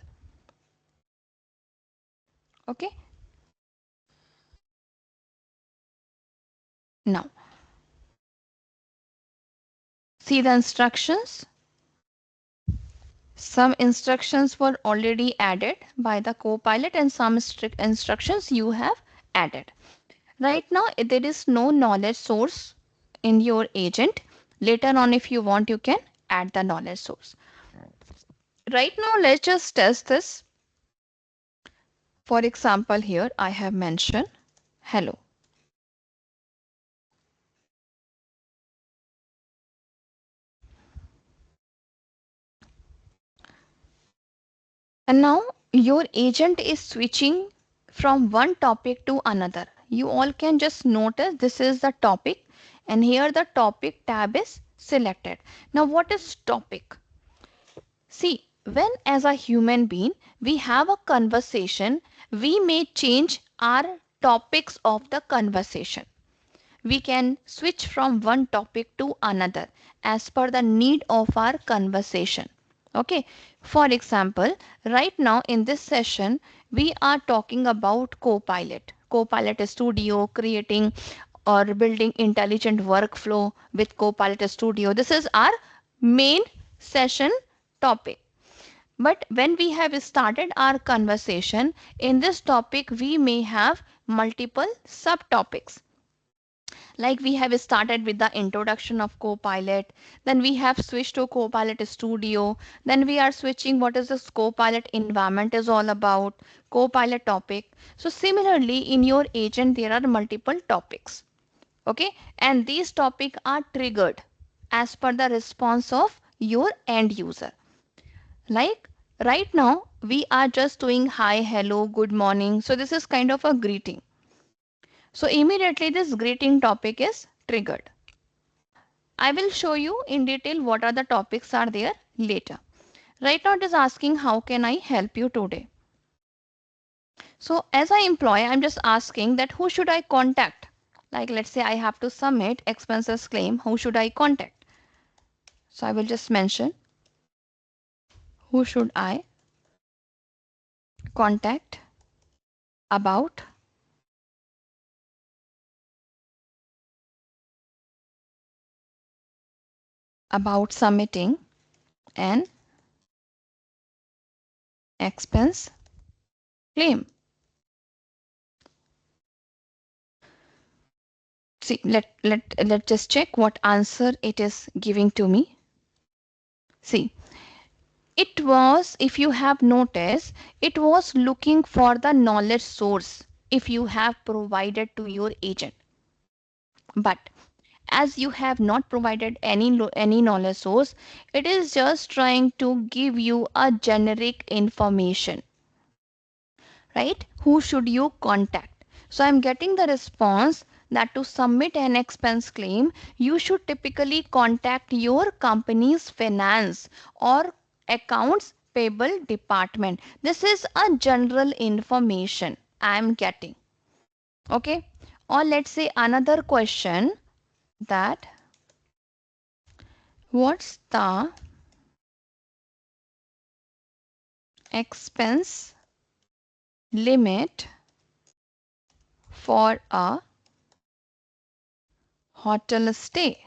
Okay. Now see the instructions. Some instructions were already added by the Copilot and some strict instructions you have added. Right now, there is no knowledge source in your agent. Later on, if you want, you can add the knowledge source. Right now, let's just test this. For example, here I have mentioned hello. And now your agent is switching from one topic to another. You all can just notice this is the topic, and here the topic tab is selected. Now, what is topic? See, when as a human being we have a conversation, we may change our topics of the conversation. We can switch from one topic to another as per the need of our conversation. Okay, for example, right now in this session we are talking about Copilot Studio, creating or building intelligent workflow with Copilot Studio. This is our main session topic. But when we have started our conversation in this topic, we may have multiple subtopics. Like we have started with the introduction of Copilot, then we have switched to Copilot Studio, then we are switching what is this Copilot environment is all about, Copilot topic. So similarly in your agent there are multiple topics. Okay, and these topics are triggered as per the response of your end user. Like right now we are just doing hi, hello, good morning. So this is kind of a greeting. So immediately this greeting topic is triggered. I will show you in detail what are the topics are there later. Right now it is asking how can I help you today. So as an employee, I'm just asking that who should I contact? Like let's say I have to submit expenses claim, who should I contact? So I will just mention who should I contact about submitting an expense claim. See, let's just check what answer it is giving to me. See, it was, if you have noticed, it was looking for the knowledge source if you have provided to your agent. But as you have not provided any knowledge source, it is just trying to give you a generic information, right? Who should you contact? So I'm getting the response that to submit an expense claim, you should typically contact your company's finance or accounts payable department. This is a general information I'm getting. Okay. Or let's say another question, that what's the expense limit for a hotel stay?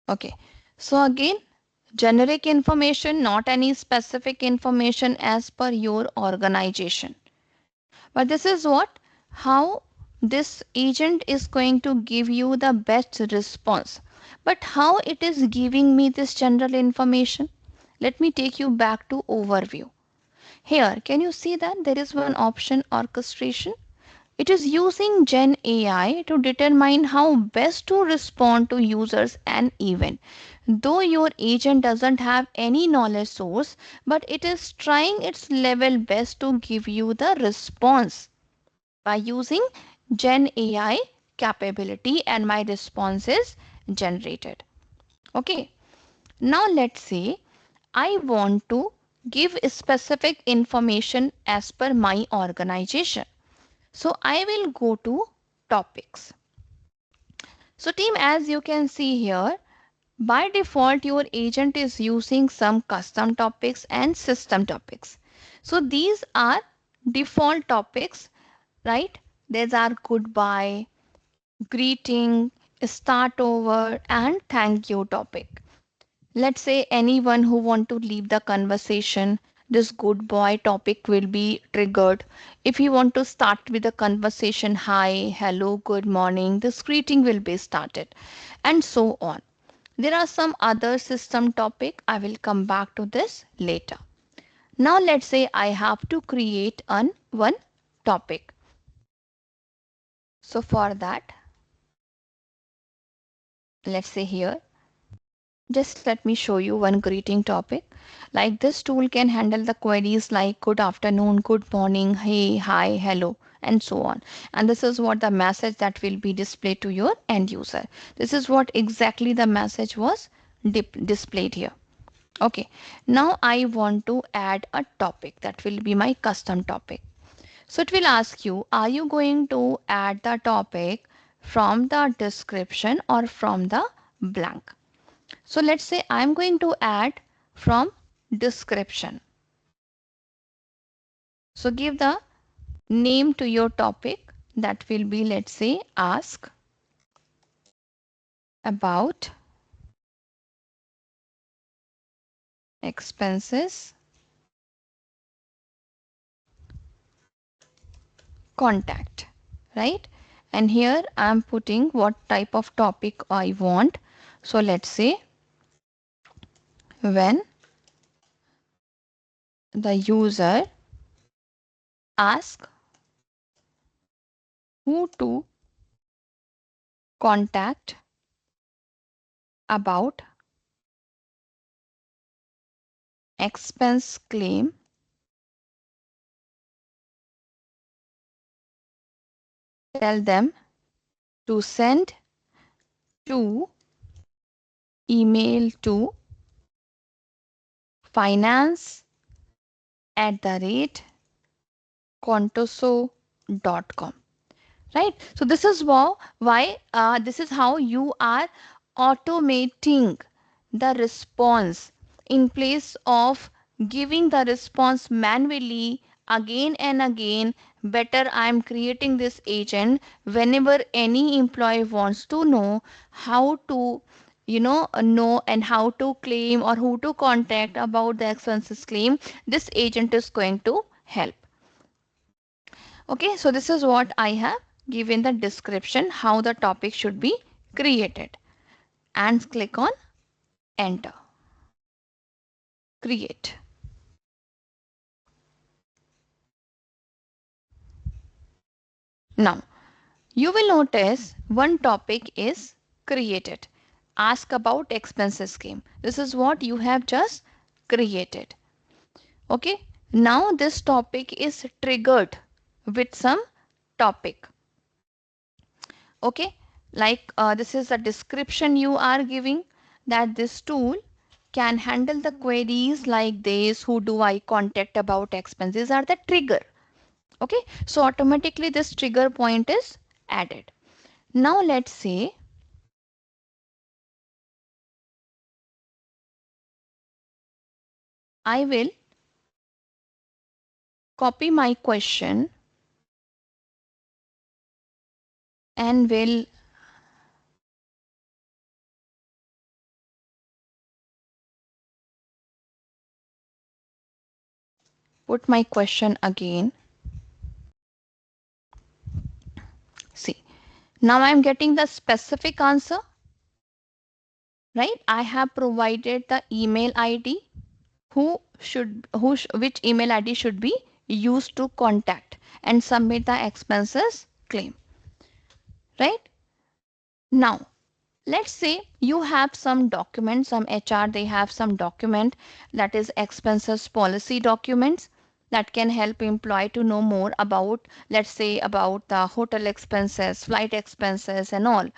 Okay, so again, generic information, not any specific information as per your organization. But this is what, how this agent is going to give you the best response. But how it is giving me this general information? Let me take you back to overview. Here, can you see that there is one option, orchestration? It is using Gen AI to determine how best to respond to users and event. Though your agent doesn't have any knowledge source, but it is trying its level best to give you the response by using Gen AI capability, and my response is generated. Okay. Now let's say I want to give specific information as per my organization. So I will go to topics. So team, as you can see here, by default your agent is using some custom topics and system topics. So these are default topics, right? These are goodbye, greeting, start over, and thank you topic. Let's say anyone who want to leave the conversation, this good boy topic will be triggered. If you want to start with a conversation, hi, hello, good morning, this greeting will be started, and so on. There are some other system topic. I will come back to this later. Now let's say I have to create one topic. So for that, let's say here, just let me show you one greeting topic. Like this tool can handle the queries like good afternoon, good morning, hey, hi, hello, and so on. And this is what the message that will be displayed to your end user. This is what exactly the message was displayed here. Okay, now I want to add a topic that will be my custom topic. So it will ask you, are you going to add the topic from the description or from the blank? So let's say I'm going to add from description. So give the name to your topic, that will be, let's say, ask about expenses contact, right? And here I'm putting what type of topic I want. So let's say when the user asks who to contact about expense claim, tell them to send to email to finance at the rate contoso.com. Right? So this is why this is how you are automating the response in place of giving the response manually again and again. Better I am creating this agent whenever any employee wants to know how to know and how to claim or who to contact about the expenses claim. This agent is going to help. Okay, so this is what I have given the description how the topic should be created, and click on enter. Create. Now you will notice one topic is created. Ask about expenses scheme. This is what you have just created. Okay, now this topic is triggered with some topic. Okay, like this is a description you are giving, that this tool can handle the queries like this, who do I contact about expenses, are the trigger. Okay, so automatically this trigger point is added. Now let's say I will copy my question and will put my question again. See, now I'm getting the specific answer, right? I have provided the email ID, which email ID should be used to contact and submit the expenses claim, right? Now let's say you have some document, some HR they have some document, that is expenses policy documents, that can help employee to know more about, let's say, about the hotel expenses, flight expenses and all.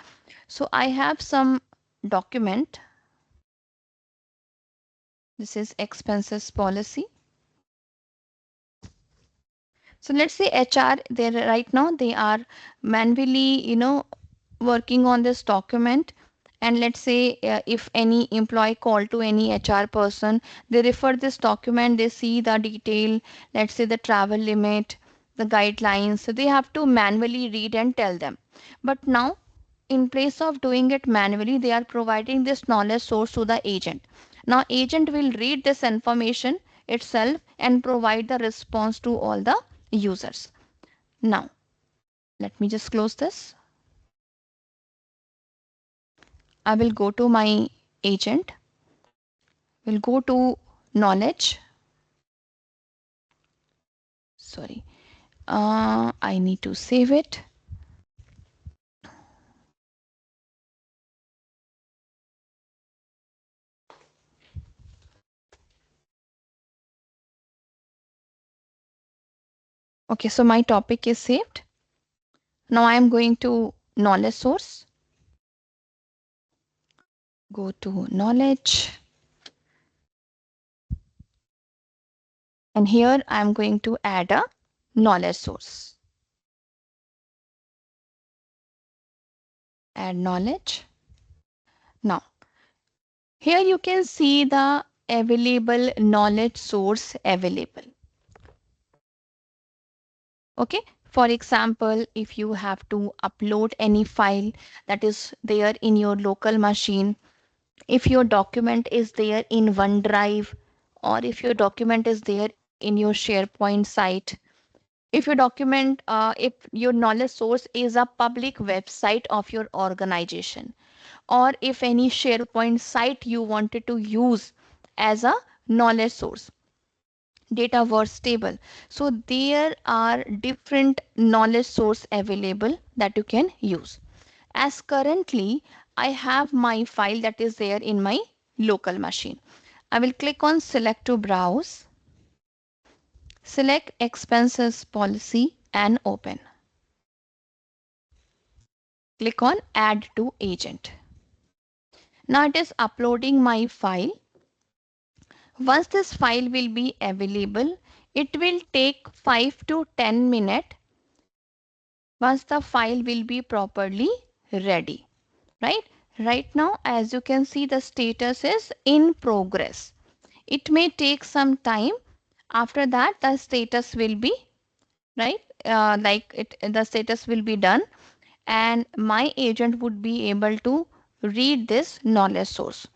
So I have some document. This is expenses policy. So let's say HR, they right now they are manually, working on this document. And let's say if any employee call to any HR person, they refer this document, they see the detail, let's say the travel limit, the guidelines. So they have to manually read and tell them. But now, in place of doing it manually, they are providing this knowledge source to the agent. Now agent will read this information itself and provide the response to all the users. Now, let me just close this. I will go to my agent. We'll go to knowledge. Sorry. I need to save it. Okay, so my topic is saved. Now I am going to knowledge source. Go to knowledge. And here I am going to add a knowledge source. Add knowledge. Now, here you can see the available knowledge source available. Okay. For example, if you have to upload any file that is there in your local machine, if your document is there in OneDrive, or if your document is there in your SharePoint site, if your document, if your knowledge source is a public website of your organization, or if any SharePoint site you wanted to use as a knowledge source, data was table. So there are different knowledge source available that you can use. As currently I have my file that is there in my local machine. I will click on select to browse, select expenses policy and open. Click on add to agent. Now it is uploading my file. Once this file will be available, it will take 5 to 10 minutes once the file will be properly ready. Right now, as you can see, the status is in progress. It may take some time. After that, the status will be right, the status will be done, and my agent would be able to read this knowledge source.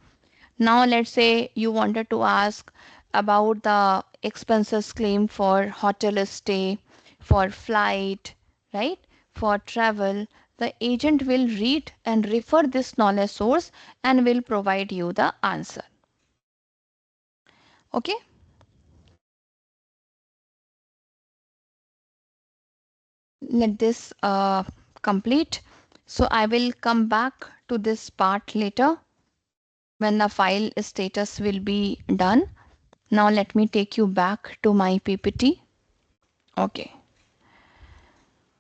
Now let's say you wanted to ask about the expenses claim for hotel stay, for flight, right? For travel. The agent will read and refer this knowledge source and will provide you the answer. Okay. Let this complete. So I will come back to this part later when the file status will be done. Now let me take you back to my PPT. Okay.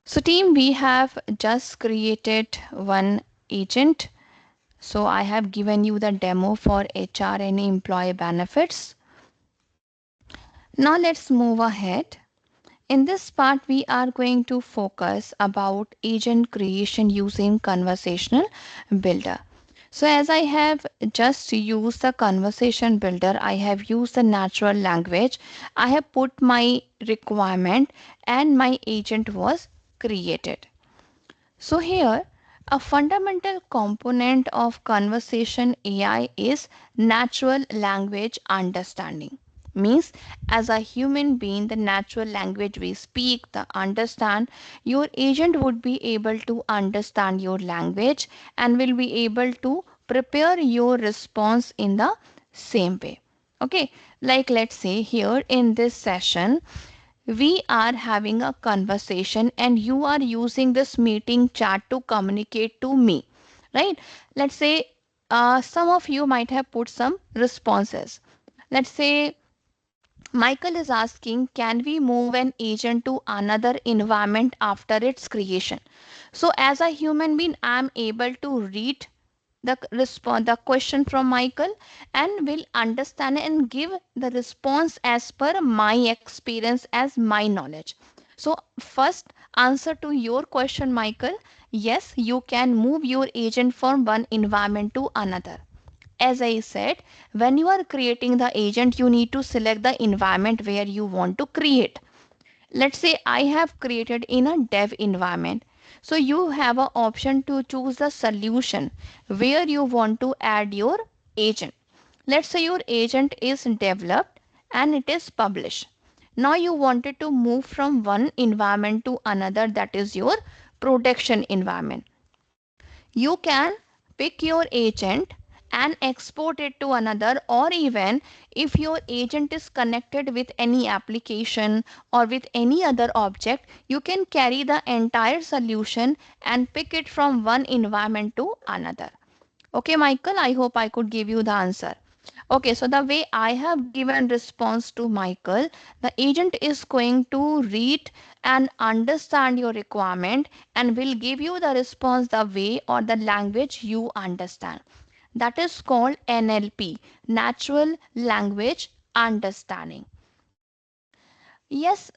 So team, we have just created one agent. So I have given you the demo for HR and employee benefits. Now let's move ahead. In this part, we are going to focus about agent creation using conversational builder. So as I have just used the conversation builder, I have used the natural language. I have put my requirement and my agent was created. So here, a fundamental component of conversation AI is natural language understanding. Means as a human being, the natural language we speak, the understand, your agent would be able to understand your language and will be able to prepare your response in the same way. Okay, like let's say here in this session, we are having a conversation and you are using this meeting chat to communicate to me, right? Let's say some of you might have put some responses. Let's say Michael is asking, can we move an agent to another environment after its creation? So as a human being, I am able to read the question from Michael and will understand and give the response as per my experience as my knowledge. So first answer to your question, Michael, yes, you can move your agent from one environment to another. As I said, when you are creating the agent, you need to select the environment where you want to create. Let's say I have created in a dev environment. So you have an option to choose the solution where you want to add your agent. Let's say your agent is developed and it is published. Now you wanted to move from one environment to another, that is your production environment. You can pick your agent and export it to another, or even if your agent is connected with any application or with any other object, you can carry the entire solution and pick it from one environment to another. Okay, Michael, I hope I could give you the answer. Okay, so the way I have given response to Michael, the agent is going to read and understand your requirement and will give you the response the way or the language you understand. That is called NLP, Natural Language Understanding. Yes,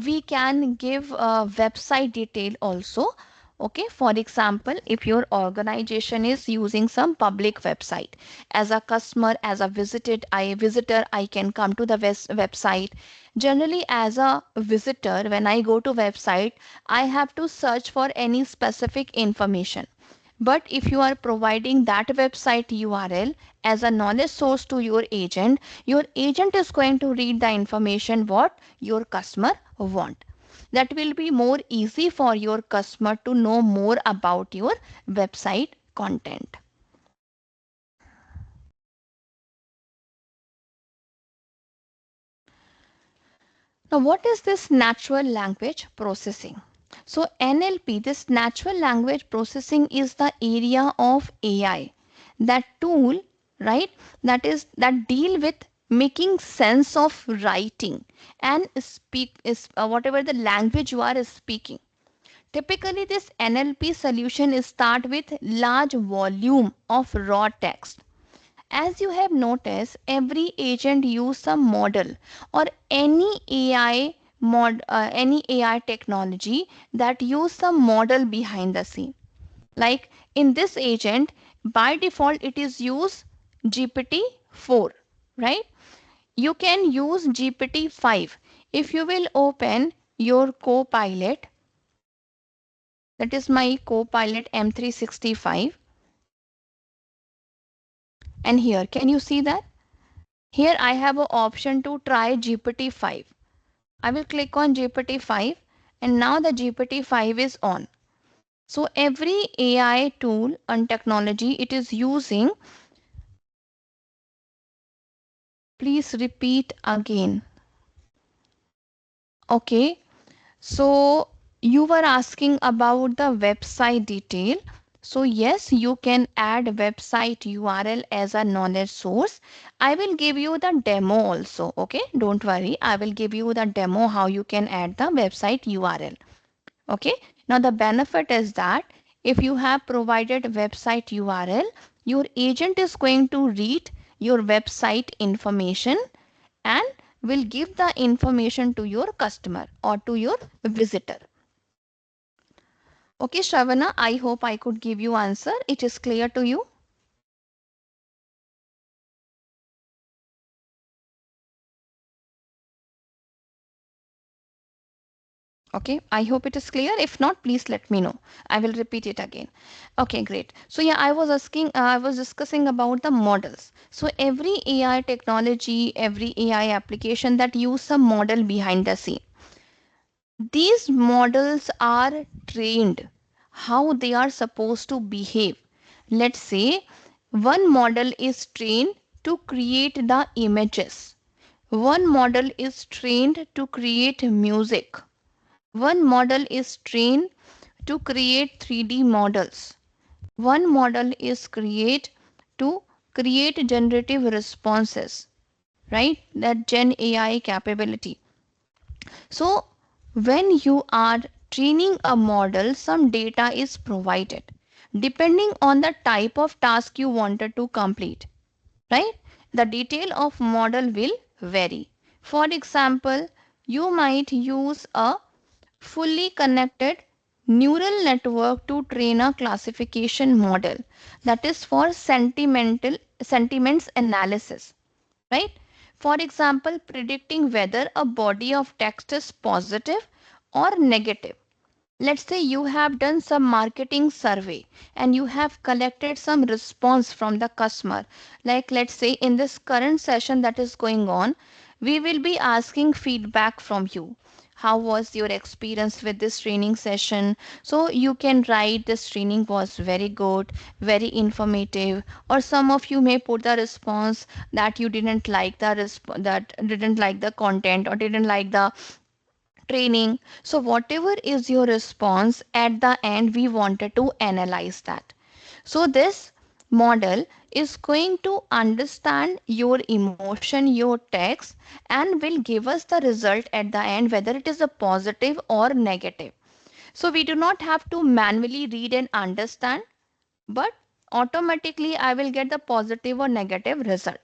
we can give website detail also. Okay, for example, if your organization is using some public website, as a customer, as a visitor, I can come to the website. Generally, as a visitor, when I go to website, I have to search for any specific information. But if you are providing that website URL as a knowledge source to your agent is going to read the information what your customer want. That will be more easy for your customer to know more about your website content. Now, what is this natural language processing? So, NLP, this natural language processing, is the area of AI, that tool, right? That deal with making sense of writing and speak is whatever the language you are speaking. Typically, this NLP solution is start with large volume of raw text. As you have noticed, every agent use some model or any AI technology that use some model behind the scene. Like in this agent, by default it is use GPT-4, right? You can use GPT-5. If you will open your Copilot, that is my Copilot M365, and here can you see that? Here I have an option to try GPT-5. I will click on GPT-5 and now the GPT-5 is on. So every AI tool and technology it is using, please repeat again. Okay, so you were asking about the website detail. So yes, you can add website URL as a knowledge source. I will give you the demo also. Okay, don't worry. I will give you the demo how you can add the website URL. Okay, now the benefit is that if you have provided website URL, your agent is going to read your website information and will give the information to your customer or to your visitor. Okay, Shravana, I hope I could give you answer. It is clear to you. Okay, I hope it is clear. If not, please let me know. I will repeat it again. Okay, great. So yeah, I was discussing about the models. So every AI technology, every AI application that use some model behind the scene, these models are trained how they are supposed to behave. Let's say one model is trained to create the images. One model is trained to create music. One model is trained to create 3D models. One model is create to create generative responses, right? That Gen AI capability. So when you are training a model, some data is provided depending on the type of task you wanted to complete, right? The detail of model will vary. For example, you might use a fully connected neural network to train a classification model, that is for sentiments analysis, right? For example, predicting whether a body of text is positive or negative. Let's say you have done some marketing survey and you have collected some response from the customer. Like let's say in this current session that is going on, we will be asking feedback from you. How was your experience with this training session? So you can write this training was very good, very informative, or some of you may put the response that you didn't like the that didn't like the content or didn't like the training. So whatever is your response at the end, we wanted to analyze that. So this model is going to understand your emotion, your text, and will give us the result at the end, whether it is a positive or negative. So we do not have to manually read and understand, but automatically I will get the positive or negative result.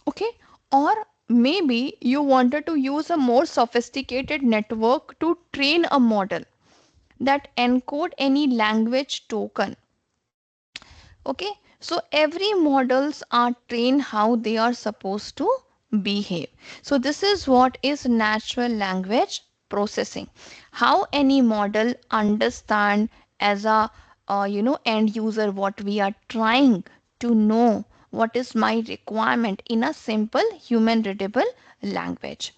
Okay, or maybe you wanted to use a more sophisticated network to train a model that encode any language token. Okay, so every models are trained how they are supposed to behave. So this is what is natural language processing, how any model understand as a end user what we are trying to know, what is my requirement in a simple human readable language.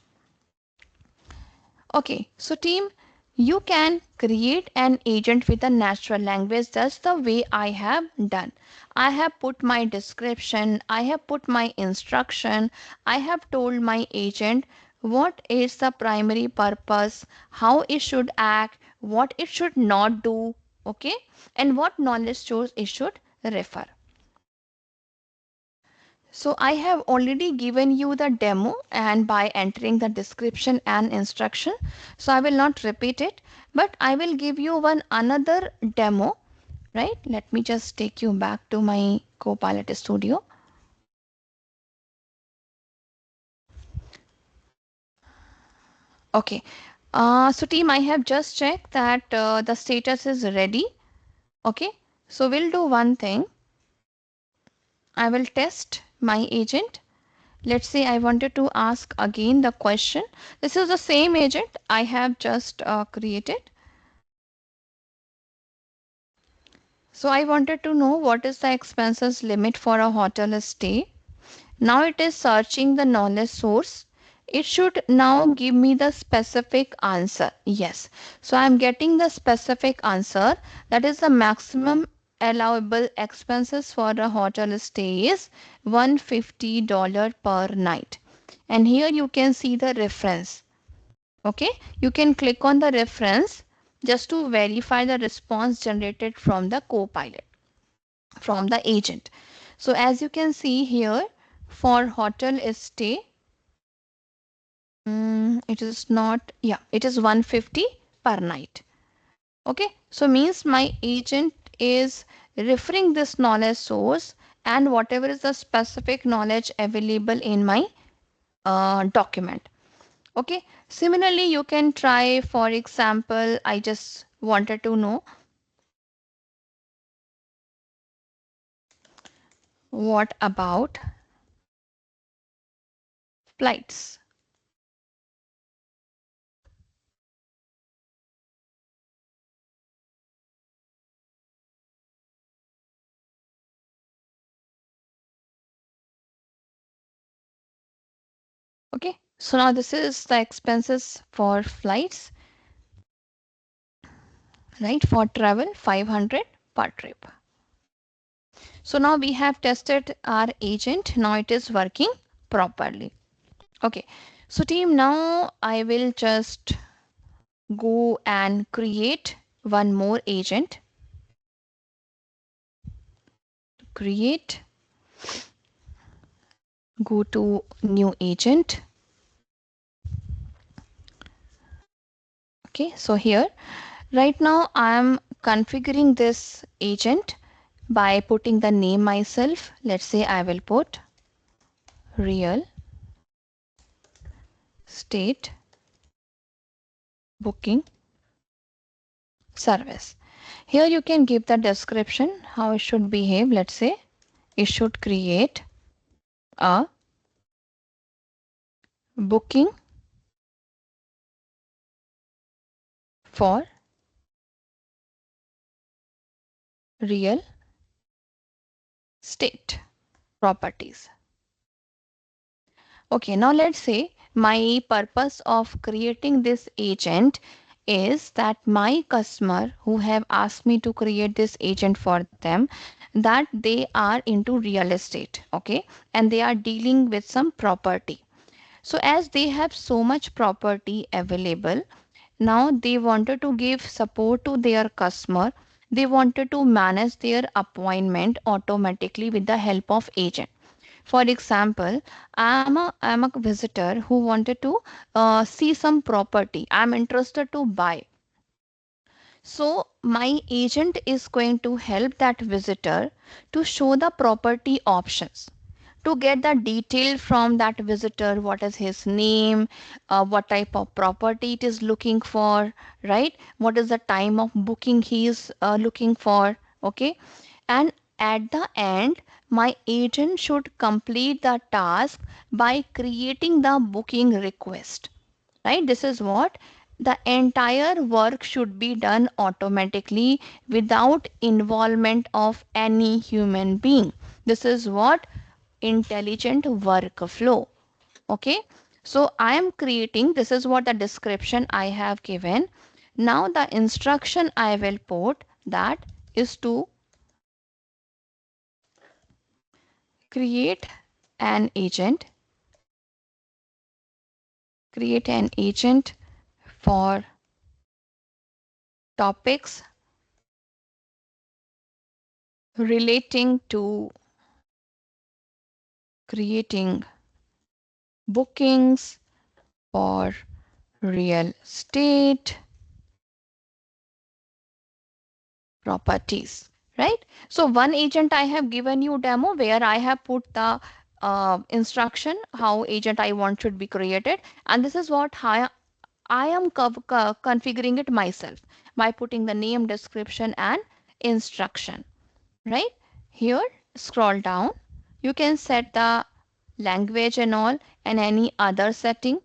Okay, so team, you can create an agent with a natural language just the way I have done. I have put my description, I have put my instruction, I have told my agent what is the primary purpose, how it should act, what it should not do, okay, and what knowledge source it should refer. So I have already given you the demo and by entering the description and instruction. So I will not repeat it, but I will give you one another demo, right? Let me just take you back to my Copilot Studio. Okay. So team, I have just checked that the status is ready. Okay. So we'll do one thing. I will test my agent. Let's say I wanted to ask again the question. This is the same agent I have just created. So I wanted to know what is the expenses limit for a hotel stay. Now it is searching the knowledge source. It should now give me the specific answer. Yes. So I am getting the specific answer, that is the maximum allowable expenses for a hotel stay is $150 per night. And here you can see the reference. Okay. You can click on the reference just to verify the response generated from the Copilot, from the agent. So as you can see here, for hotel stay, it is not, yeah, it is 150 per night. Okay, so means my agent is referring this knowledge source and whatever is the specific knowledge available in my document. Okay, similarly you can try, for example, I just wanted to know what about flights. Okay, so now this is the expenses for flights, right? For travel, 500 per trip. So now we have tested our agent. Now it is working properly. Okay, so team, now I will just go and create one more agent. Create, go to new agent. Okay, so here right now I am configuring this agent by putting the name myself. Let's say I will put real estate booking service. Here you can give the description how it should behave. Let's say it should create a booking for real estate properties. Okay, now let's say my purpose of creating this agent is that my customer who have asked me to create this agent for them, that they are into real estate, okay, and they are dealing with some property. So as they have so much property available, now they wanted to give support to their customer. They wanted to manage their appointment automatically with the help of agent. For example, I'm a visitor who wanted to see some property. I'm interested to buy. So my agent is going to help that visitor to show the property options, to get the detail from that visitor, what is his name, what type of property it is looking for, right? What is the time of booking he is looking for, okay? And at the end, my agent should complete the task by creating the booking request, right? This is what the entire work should be done automatically without involvement of any human being. This is what intelligent workflow. Okay, so I am creating, this is what the description I have given. Now the instruction I will put, that is to create an agent, create an agent for topics relating to creating bookings for real estate properties, right? So one agent I have given you demo where I have put the instruction how agent I want should be created, and this is what I am configuring it myself by putting the name, description and instruction, right? Here scroll down, you can set the language and all and any other setting,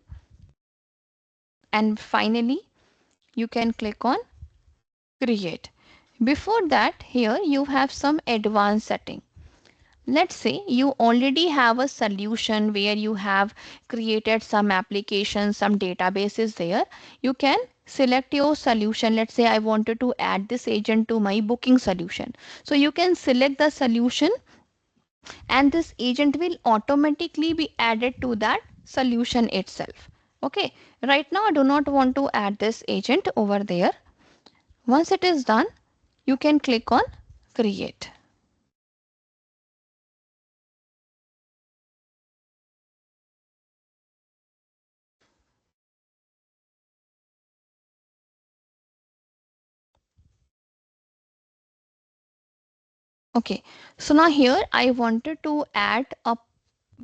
and finally you can click on create. Before that, here you have some advanced setting. Let's say you already have a solution where you have created some applications, some databases there. You can select your solution. Let's say I wanted to add this agent to my booking solution. So you can select the solution and this agent will automatically be added to that solution itself. Okay, right now I do not want to add this agent over there. Once it is done, you can click on create. Okay, so now here I wanted to add a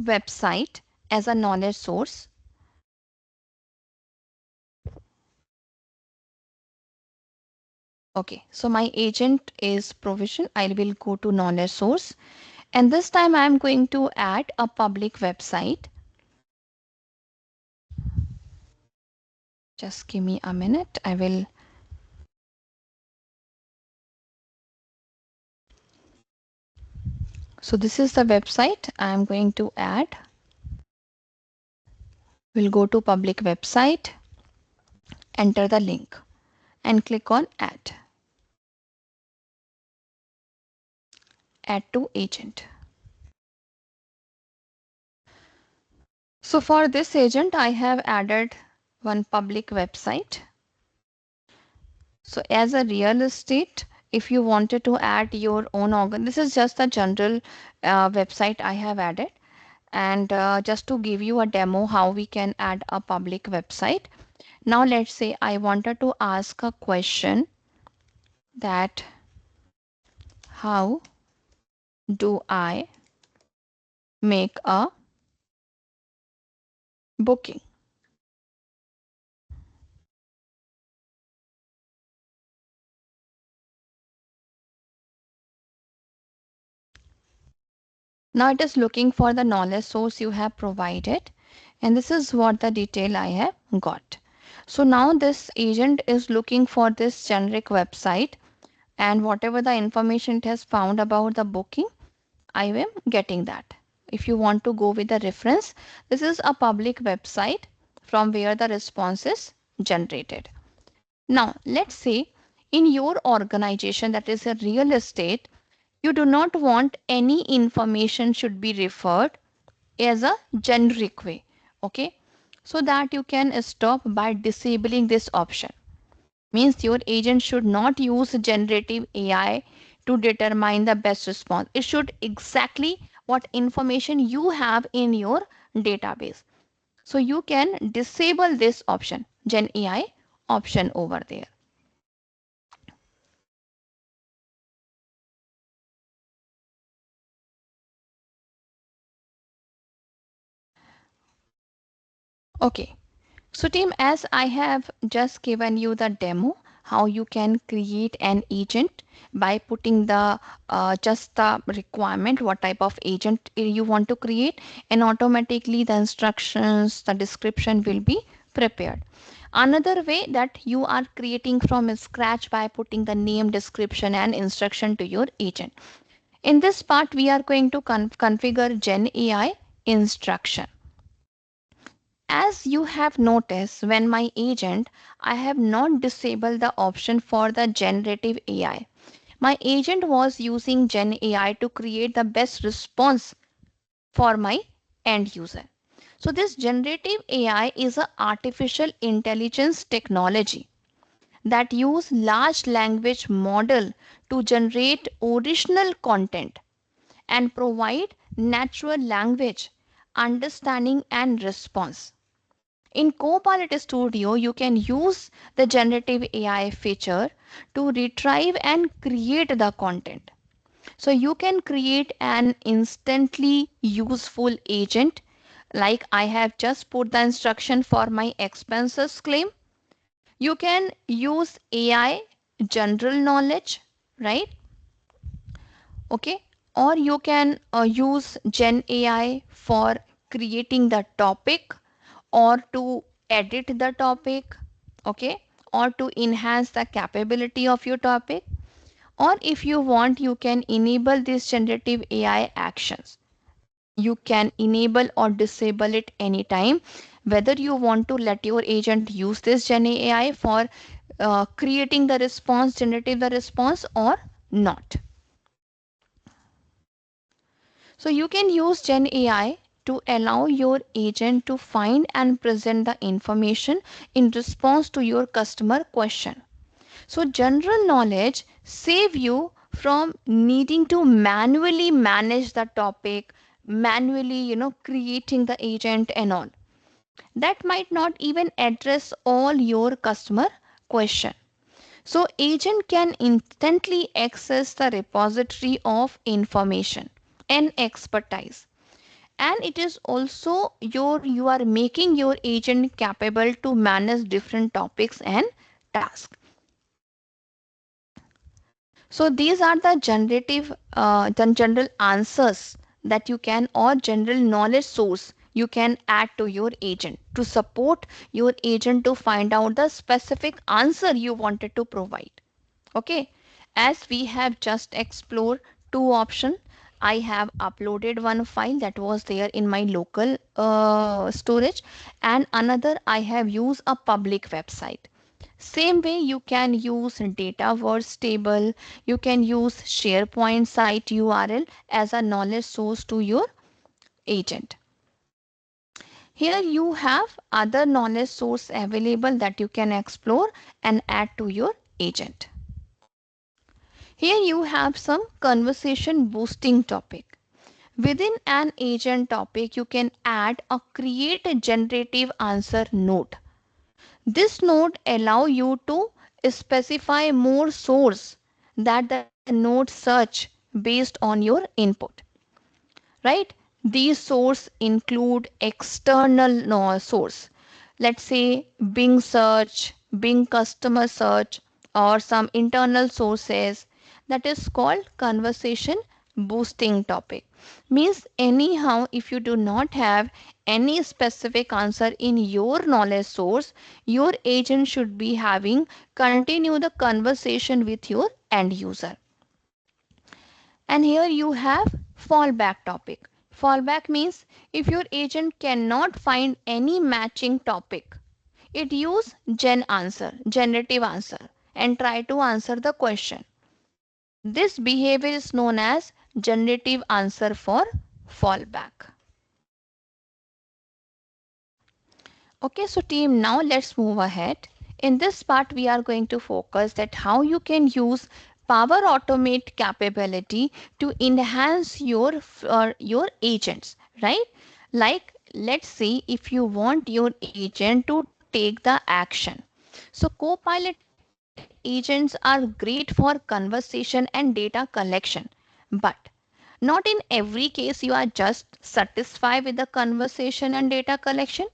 website as a knowledge source. Okay, so my agent is provision. I will go to knowledge source, and this time I am going to add a public website. Just give me a minute. I will. So this is the website I am going to add. We'll go to public website, enter the link and click on add. Add to agent. So for this agent, I have added one public website. So as a real estate, if you wanted to add your own organ, this is just a general website I have added. And just to give you a demo how we can add a public website. Now let's say I wanted to ask a question that how do I make a booking? Now it is looking for the knowledge source you have provided, and this is what the detail I have got. So now this agent is looking for this generic website, and whatever the information it has found about the booking, I am getting that. If you want to go with the reference, this is a public website from where the response is generated. Now, let's say in your organization that is a real estate, you do not want any information should be referred as a generic way. Okay, so that you can stop by disabling this option. Means your agent should not use generative AI to determine the best response. It should exactly what information you have in your database. So you can disable this option, Gen AI option over there. Okay. So team, as I have just given you the demo, how you can create an agent by putting the just the requirement, what type of agent you want to create, and automatically the instructions, the description will be prepared. Another way that you are creating from scratch by putting the name, description, and instruction to your agent. In this part, we are going to configure Gen AI instruction. As you have noticed, when my agent, I have not disabled the option for the generative AI. My agent was using Gen AI to create the best response for my end user. So this generative AI is an artificial intelligence technology that use large language model to generate original content and provide natural language understanding and response. In Copilot Studio, you can use the generative AI feature to retrieve and create the content. So you can create an instantly useful agent, like I have just put the instruction for my expenses claim. You can use AI general knowledge, right? Okay. Or you can use Gen AI for creating the topic or to edit the topic, okay, or to enhance the capability of your topic. Or if you want, you can enable these generative AI actions. You can enable or disable it anytime, whether you want to let your agent use this Gen AI for creating the response, generative the response, or not. So you can use Gen AI to allow your agent to find and present the information in response to your customer question. So general knowledge save you from needing to manually manage the topic, manually, creating the agent and all. That might not even address all your customer question. So agent can instantly access the repository of information and expertise, and it is also you are making your agent capable to manage different topics and tasks. So these are the general answers that you can, or general knowledge source you can add to your agent to support your agent to find out the specific answer you wanted to provide. Okay, as we have just explored two options, I have uploaded one file that was there in my local storage, and another I have used a public website. Same way you can use Dataverse table, you can use SharePoint site URL as a knowledge source to your agent. Here you have other knowledge source available that you can explore and add to your agent. Here you have some conversation boosting topic. Within an agent topic, you can add a create a generative answer node. This node allow you to specify more source that the node search based on your input, right? These source include external source. Let's say Bing search, Bing customer search, or some internal sources that is called conversation boosting topic. Means anyhow, if you do not have any specific answer in your knowledge source, your agent should be having continue the conversation with your end user. And here you have fallback topic. Fallback means if your agent cannot find any matching topic, it use generative answer, and try to answer the question. This behavior is known as generative answer for fallback. Okay, so team, now let's move ahead. In this part, we are going to focus that how you can use Power Automate capability to enhance your agents, right? Like, let's say if you want your agent to take the action. So Copilot agents are great for conversation and data collection, but not in every case you are just satisfied with the conversation and data collection.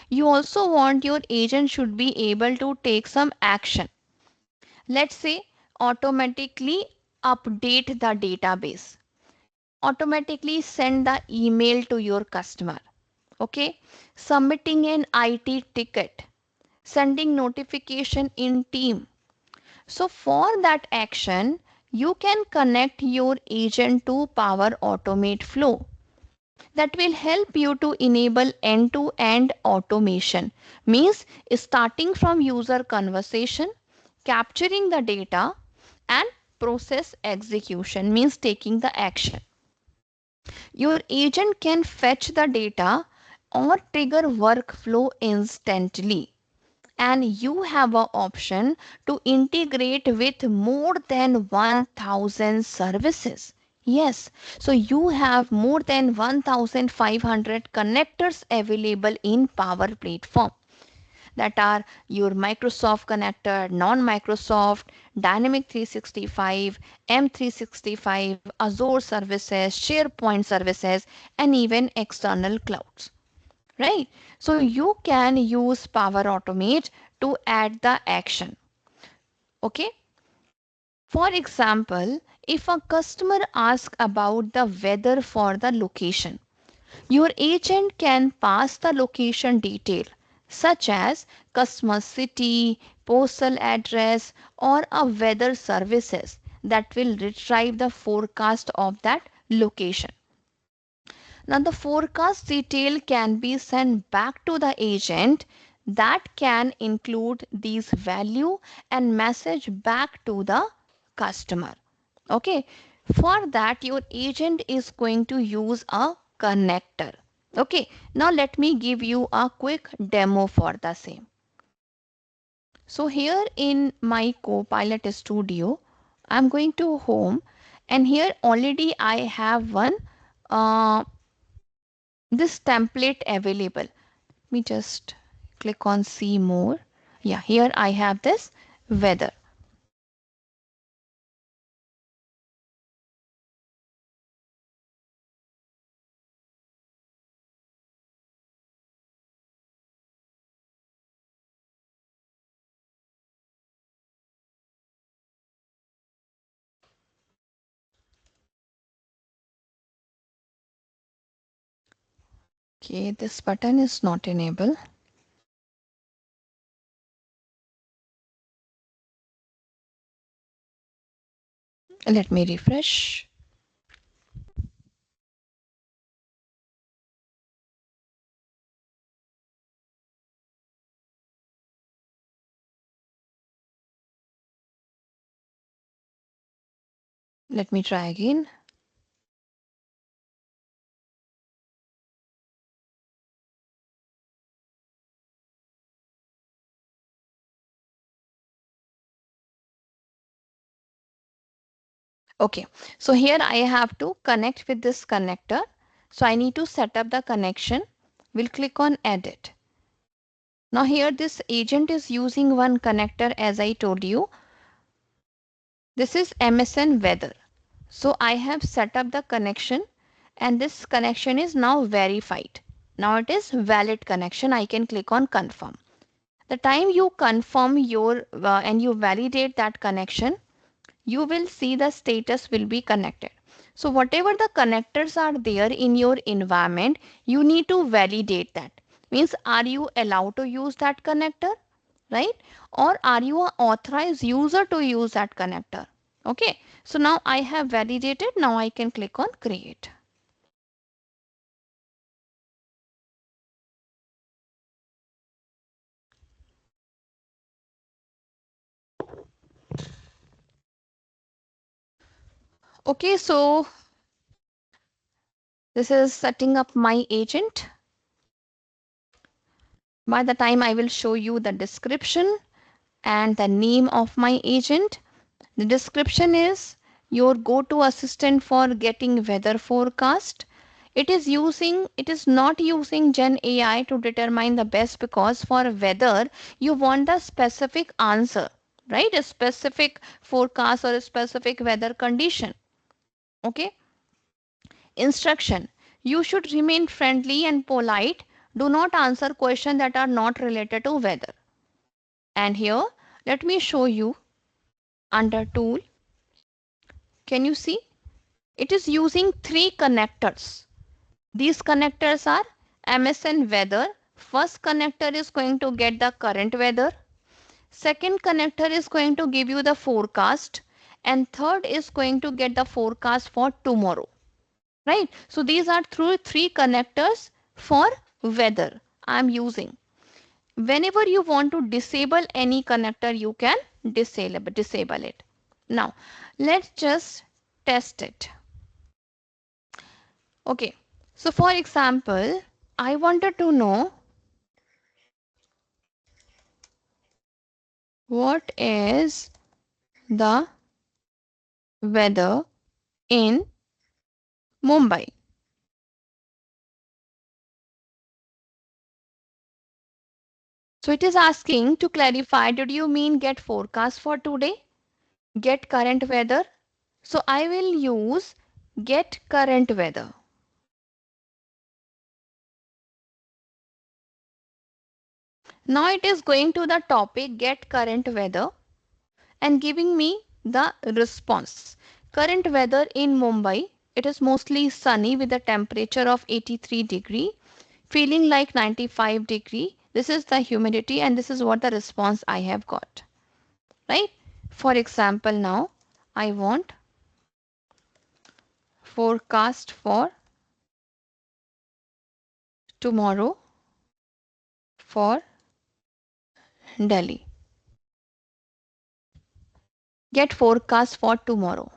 You also want your agent should be able to take some action. Let's say automatically update the database, automatically send the email to your customer, okay, submitting an IT ticket, sending notification in team. So for that action, you can connect your agent to Power Automate flow that will help you to enable end-to-end automation. Means starting from user conversation, capturing the data, and process execution means taking the action. Your agent can fetch the data or trigger workflow instantly, and you have an option to integrate with more than 1000 services. Yes, so you have more than 1500 connectors available in Power Platform, that are your Microsoft connector, non-Microsoft, Dynamic 365, M365, Azure services, SharePoint services, and even external clouds, right? So you can use Power Automate to add the action. Okay. For example, if a customer asks about the weather for the location, your agent can pass the location detail such as customer city, postal address, or a weather services that will retrieve the forecast of that location. Now the forecast detail can be sent back to the agent that can include these value and message back to the customer. Okay. For that your agent is going to use a connector. Okay. Now let me give you a quick demo for the same. So here in my Copilot Studio, I'm going to home, and here already I have one uh, this template available. Let me just click on see more. Yeah, here I have this weather. Okay, this button is not enabled. Let me refresh. Let me try again. Okay, so here I have to connect with this connector. So I need to set up the connection. We'll click on edit. Now here this agent is using one connector as I told you. This is MSN weather. So I have set up the connection, and this connection is now verified. Now it is valid connection. I can click on confirm. The time you confirm your and you validate that connection, you will see the status will be connected. So whatever the connectors are there in your environment, you need to validate that. Means, are you allowed to use that connector, right? Or are you an authorized user to use that connector? Okay. So now I have validated. Now I can click on create. Okay. So this is setting up my agent. By the time I will show you the description and the name of my agent. The description is your go-to assistant for getting weather forecast. It is not using Gen AI to determine the best, because for weather you want a specific answer, right? A specific forecast or a specific weather condition. Okay. Instruction. You should remain friendly and polite. Do not answer questions that are not related to weather. And here, let me show you under tool. Can you see? It is using three connectors. These connectors are MSN weather. First connector is going to get the current weather. Second connector is going to give you the forecast. And third is going to get the forecast for tomorrow. Right? So these are three connectors for weather I am using. Whenever you want to disable any connector, you can disable it. Now, let's just test it. Okay. So for example, I wanted to know what is the weather in Mumbai. So it is asking to clarify, did you mean get forecast for today? Get current weather? So I will use get current weather. Now it is going to the topic get current weather and giving me the response. Current weather in Mumbai, it is mostly sunny with a temperature of 83 degree, feeling like 95 degree. This is the humidity and this is what the response I have got, right? For example, now I want forecast for tomorrow for Delhi. Get forecast for tomorrow.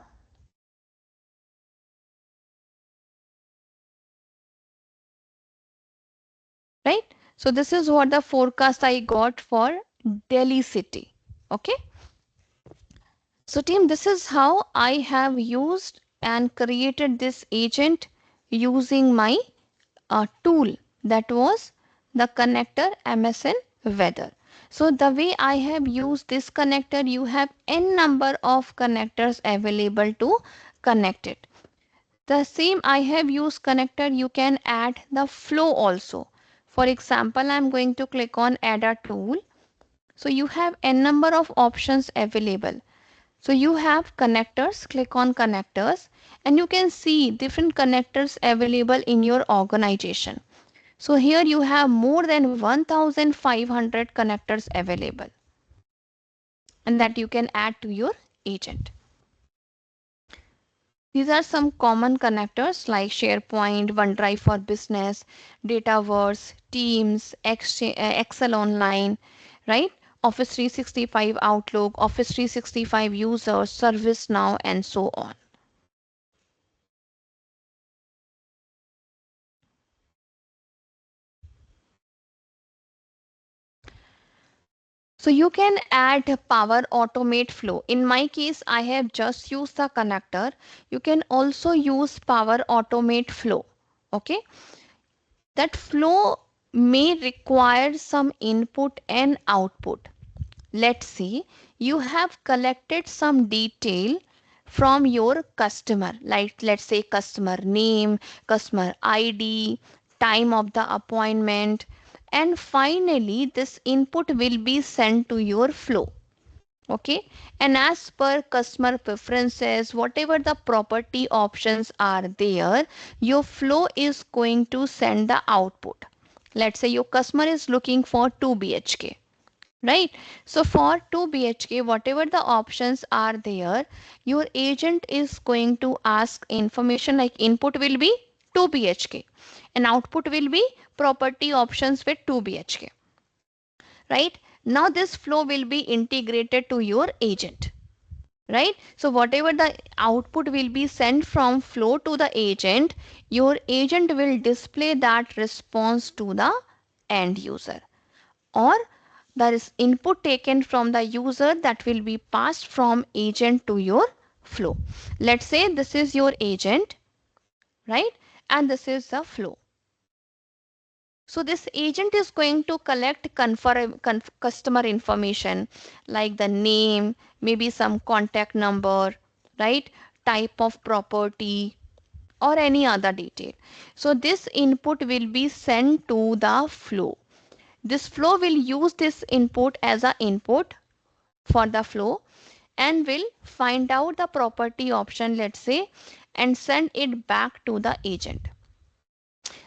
Right? So this is what the forecast I got for Delhi city. Okay. So team, this is how I have used and created this agent using my tool, that was the connector MSN weather. So the way I have used this connector, you have n number of connectors available to connect it. The same I have used connector, you can add the flow also. For example, I'm going to click on add a tool. So you have n number of options available. So you have connectors, click on connectors and you can see different connectors available in your organization. So here you have more than 1500 connectors available and that you can add to your agent. These are some common connectors like SharePoint, OneDrive for Business, Dataverse, Teams, Excel Online, right? Office 365 Outlook, Office 365 Users, ServiceNow, and so on. So you can add Power Automate Flow. In my case, I have just used the connector. You can also use Power Automate Flow. Okay. That flow may require some input and output. Let's see, you have collected some detail from your customer, like let's say customer name, customer ID, time of the appointment, and finally this input will be sent to your flow. Okay, and as per customer preferences, whatever the property options are there, your flow is going to send the output. Let's say your customer is looking for 2 BHK, right? So for 2 BHK, whatever the options are there, your agent is going to ask information like input will be 2 BHK and output will be property options with 2 BHK, right? Now this flow will be integrated to your agent, right? So whatever the output will be sent from flow to the agent, your agent will display that response to the end user, or there is input taken from the user that will be passed from agent to your flow. Let's say this is your agent, right? And this is the flow. So this agent is going to collect customer information like the name, maybe some contact number, right? Type of property or any other detail. So this input will be sent to the flow. This flow will use this input as a input for the flow and will find out the property option, let's say, and send it back to the agent.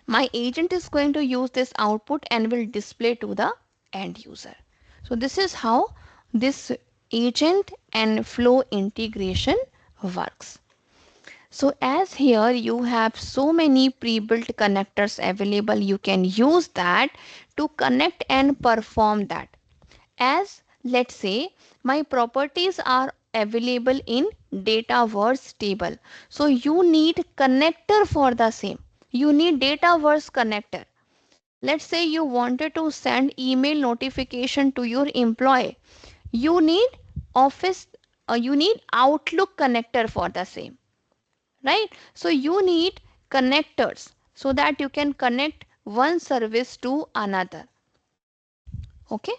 My agent is going to use this output and will display to the end user. So this is how this agent and flow integration works. So as here you have so many pre-built connectors available, you can use that to connect and perform that. As let's say my properties are available in dataverse table. So you need connector for the same. You need dataverse connector. Let's say you wanted to send email notification to your employee. You need office, you need Outlook connector for the same, right? So you need connectors so that you can connect one service to another. Okay.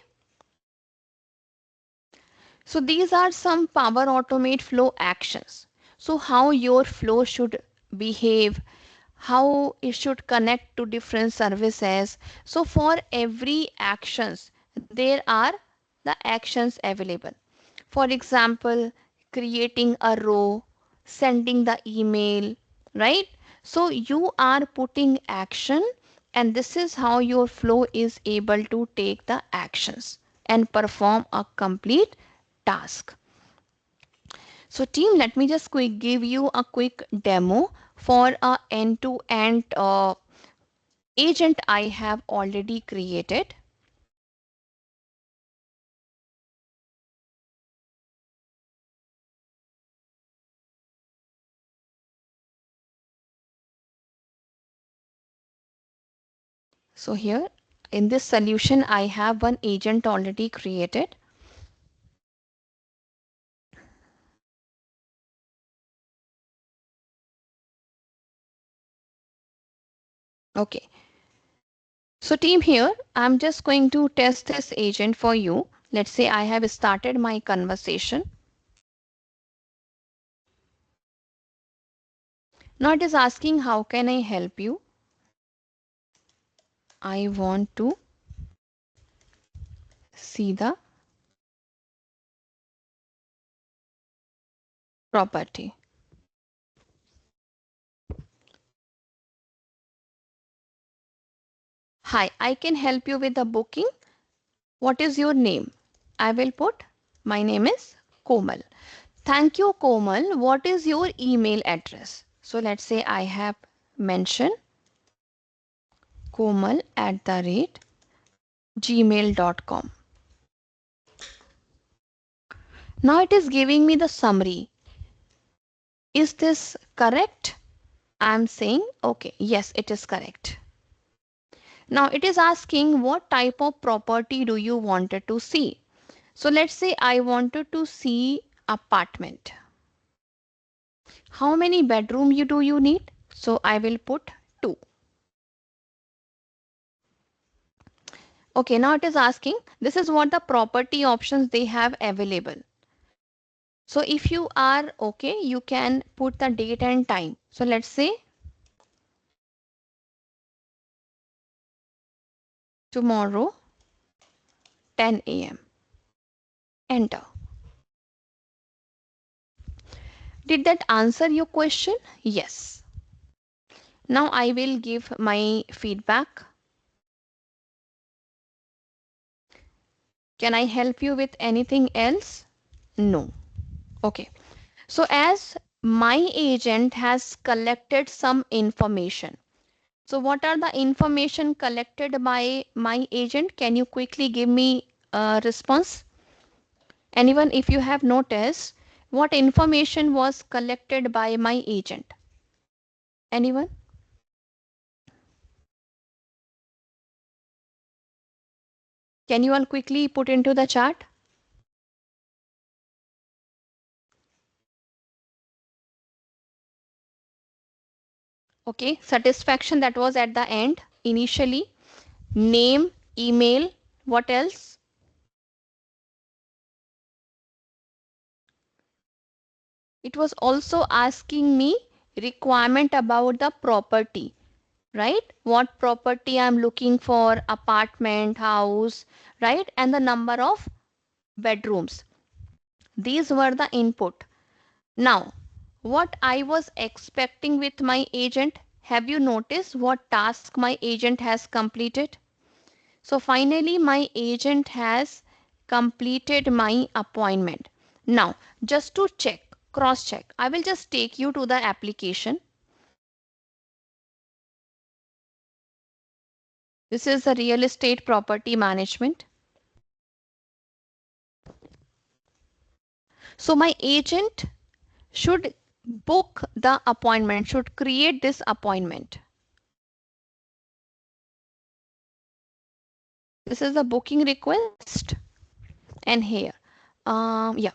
So these are some Power Automate flow actions. So how your flow should behave, how it should connect to different services. So for every actions, there are the actions available. For example, creating a row, sending the email, right? So you are putting action, and this is how your flow is able to take the actions and perform a complete task. So team, let me just give you a quick demo for a end-to-end agent I have already created. So here in this solution, I have one agent already created. Okay. So team, here I'm just going to test this agent for you. Let's say I have started my conversation. Now it is asking, how can I help you? I want to see the property. Hi, I can help you with the booking. What is your name? I will put, my name is Komal. Thank you, Komal. What is your email address? So let's say I have mentioned komal@gmail.com. Now it is giving me the summary. Is this correct? I'm saying, okay, yes, it is correct. Now it is asking what type of property do you wanted to see? So let's say I wanted to see apartment. How many bedroom do you need? So I will put 2. Okay, now it is asking, this is what the property options they have available. So if you are okay, you can put the date and time. So let's say tomorrow 10 a.m. Enter. Did that answer your question? Yes. Now I will give my feedback. Can I help you with anything else? No. Okay. So as my agent has collected some information. So what are the information collected by my agent? Can you quickly give me a response? Anyone, if you have noticed, what information was collected by my agent? Anyone? Can you all quickly put into the chat? Okay, satisfaction, that was at the end initially. Name, email, what else? It was also asking me requirement about the property, right? What property I'm looking for, apartment, house, right? And the number of bedrooms. These were the input. Now, what I was expecting with my agent, have you noticed what task my agent has completed? So finally, my agent has completed my appointment. Now, just to check, cross check, I will just take you to the application. This is the real estate property management. So my agent should book the appointment, should create this appointment. This is the booking request, and here, yeah.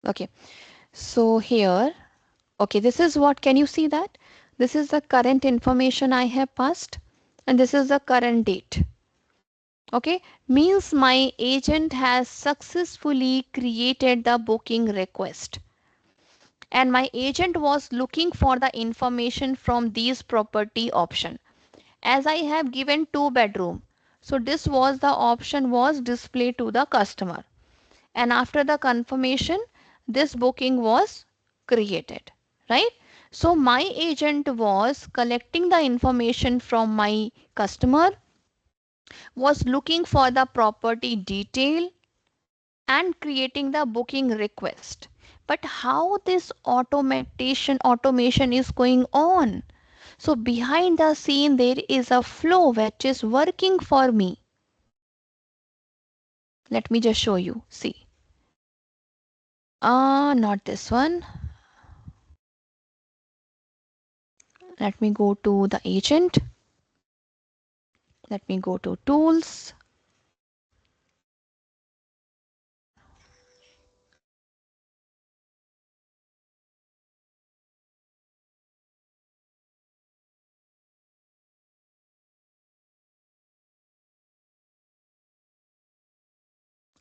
Okay, so here, okay, this is what, can you see that? This is the current information I have passed, and this is the current date. Okay, means my agent has successfully created the booking request. And my agent was looking for the information from these property option. As I have given 2 bedroom, so this was the option was displayed to the customer. And after the confirmation, this booking was created, right? So my agent was collecting the information from my customer, was looking for the property detail and creating the booking request. But how this automation is going on? So behind the scene there is a flow which is working for me. Let me just show you. See. Not this one. Let me go to the agent. Let me go to tools.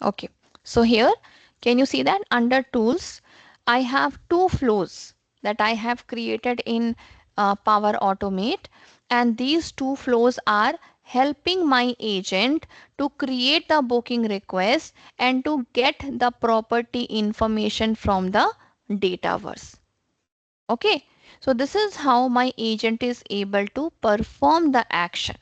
Okay. So here, can you see that under tools, I have 2 flows that I have created in Power Automate, and these 2 flows are helping my agent to create the booking request and to get the property information from the Dataverse. Okay, so this is how my agent is able to perform the action.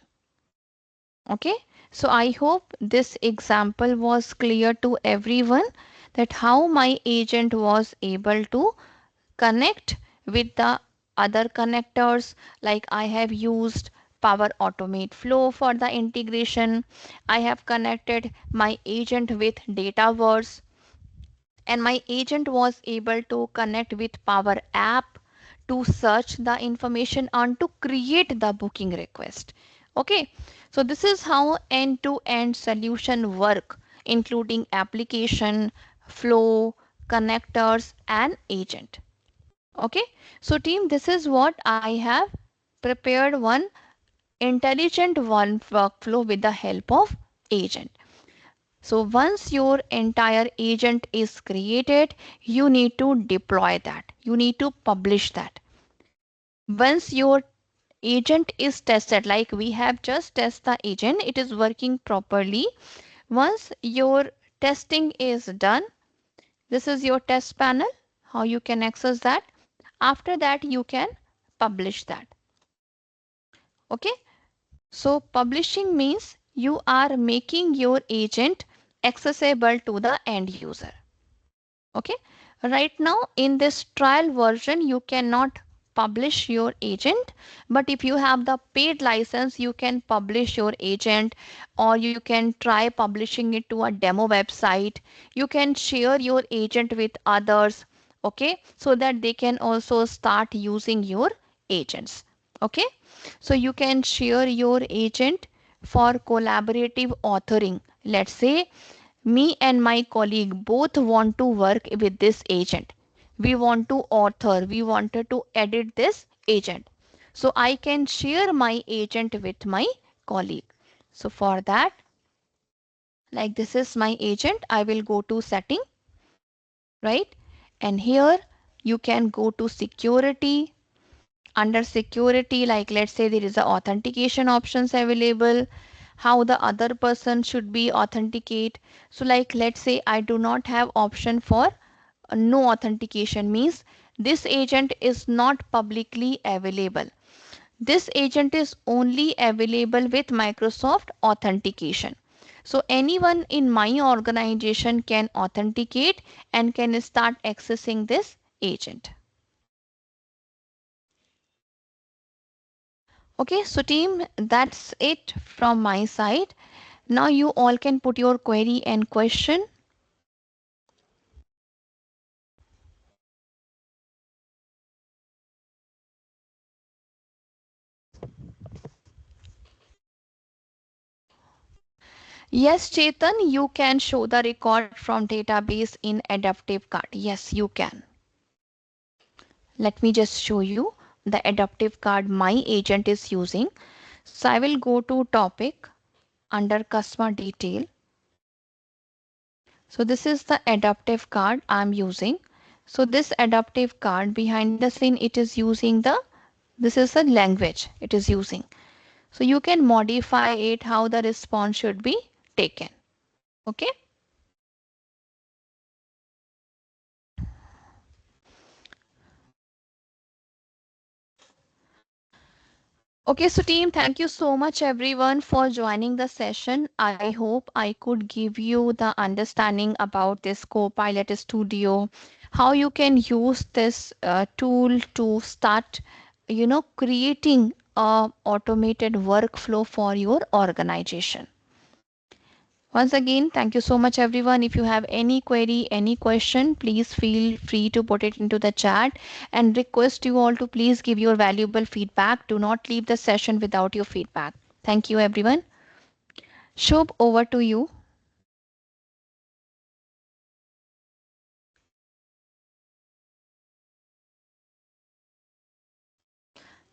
Okay, so I hope this example was clear to everyone that how my agent was able to connect with the other connectors, like I have used Power Automate Flow for the integration. I have connected my agent with Dataverse, and my agent was able to connect with Power App to search the information and to create the booking request. Okay, so this is how end-to-end solution work, including application, flow, connectors, and agent. Okay, so team, this is what I have prepared, one intelligent one workflow with the help of agent. So once your entire agent is created, you need to deploy that. You need to publish that. Once your agent is tested, like we have just tested the agent, it is working properly. Once your testing is done, this is your test panel, how you can access that. After that, you can publish that. Okay. So publishing means you are making your agent accessible to the end user. Okay. Right now in this trial version, you cannot publish your agent, but if you have the paid license, you can publish your agent, or you can try publishing it to a demo website. You can share your agent with others, okay, so that they can also start using your agents. Okay. So you can share your agent for collaborative authoring. Let's say me and my colleague both want to work with this agent. We want to author, we wanted to edit this agent. So I can share my agent with my colleague. So for that, like this is my agent, I will go to setting, right? And here you can go to security. Under security, like let's say there is a authentication options available, how the other person should be authenticate. So like let's say I do not have option for no authentication, means this agent is not publicly available. This agent is only available with Microsoft authentication. So anyone in my organization can authenticate and can start accessing this agent. Okay, so team, that's it from my side. Now you all can put your query and question. Yes, Chetan, you can show the record from database in adaptive card. Yes, you can. Let me just show you the adaptive card my agent is using. So I will go to topic under customer detail. So this is the adaptive card I'm using. So this adaptive card behind the scene, it is using this is the language it is using. So you can modify it how the response should be taken. Okay. Okay, so team, thank you so much everyone for joining the session. I hope I could give you the understanding about this Copilot Studio, how you can use this tool to start, creating a automated workflow for your organization. Once again, thank you so much everyone. If you have any query, any question, please feel free to put it into the chat, and request you all to please give your valuable feedback. Do not leave the session without your feedback. Thank you everyone. Shubh, over to you.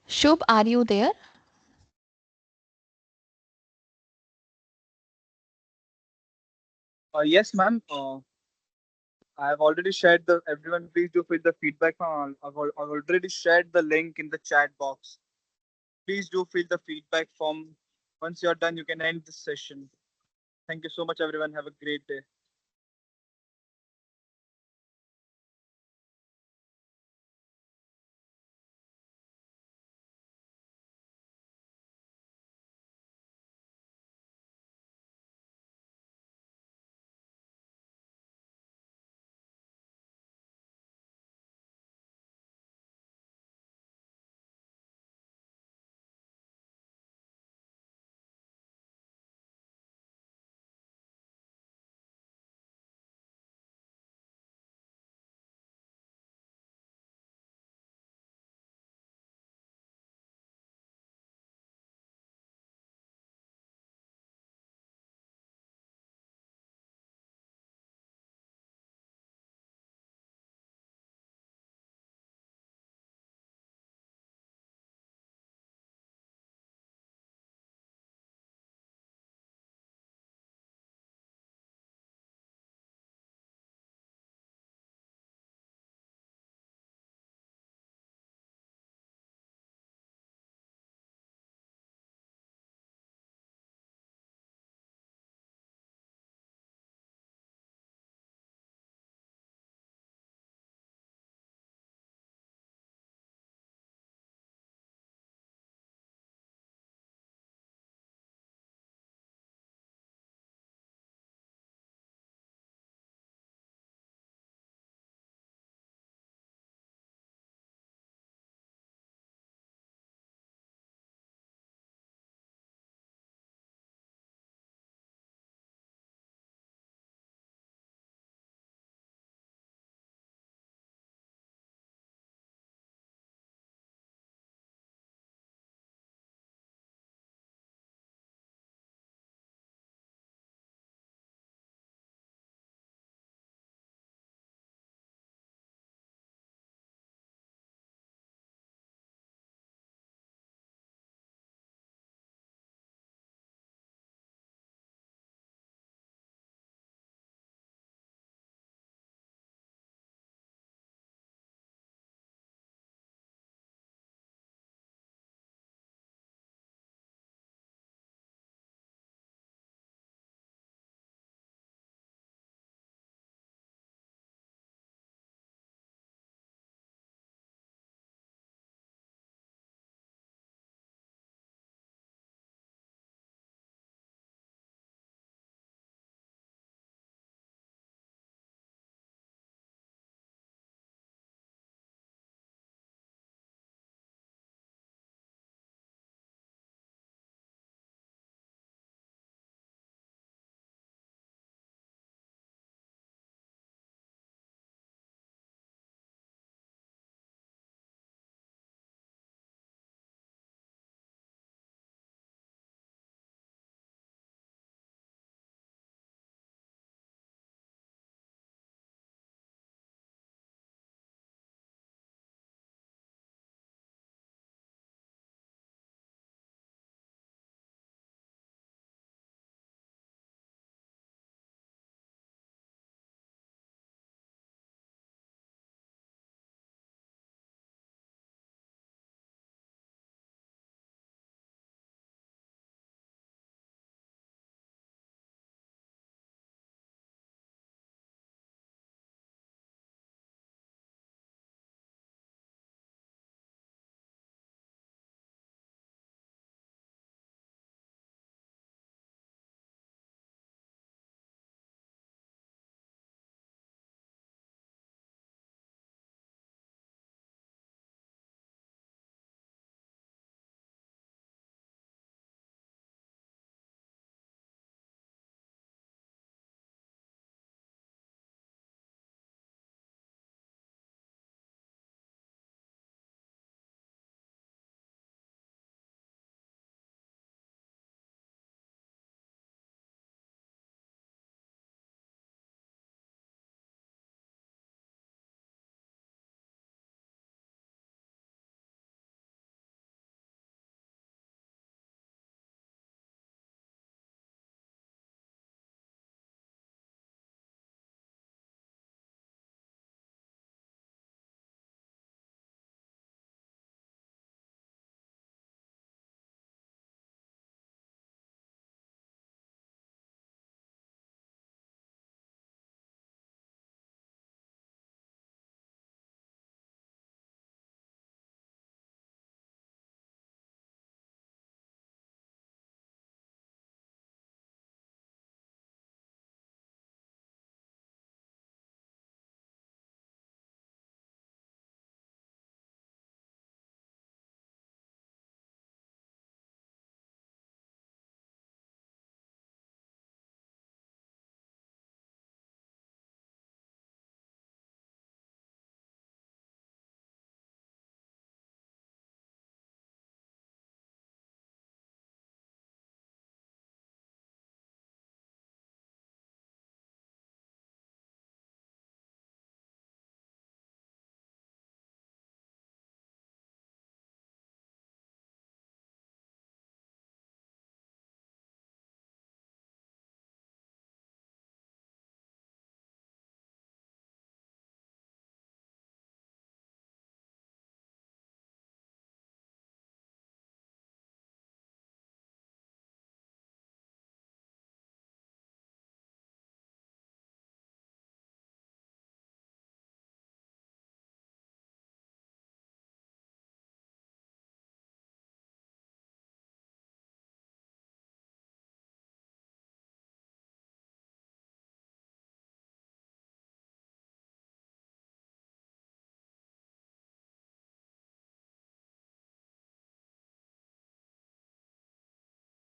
Shubh, are you there? Yes, ma'am. I have already shared the. Everyone, please do fill the feedback form. I've already shared the link in the chat box. Please do fill the feedback form. Once you're done, you can end this session. Thank you so much, everyone. Have a great day.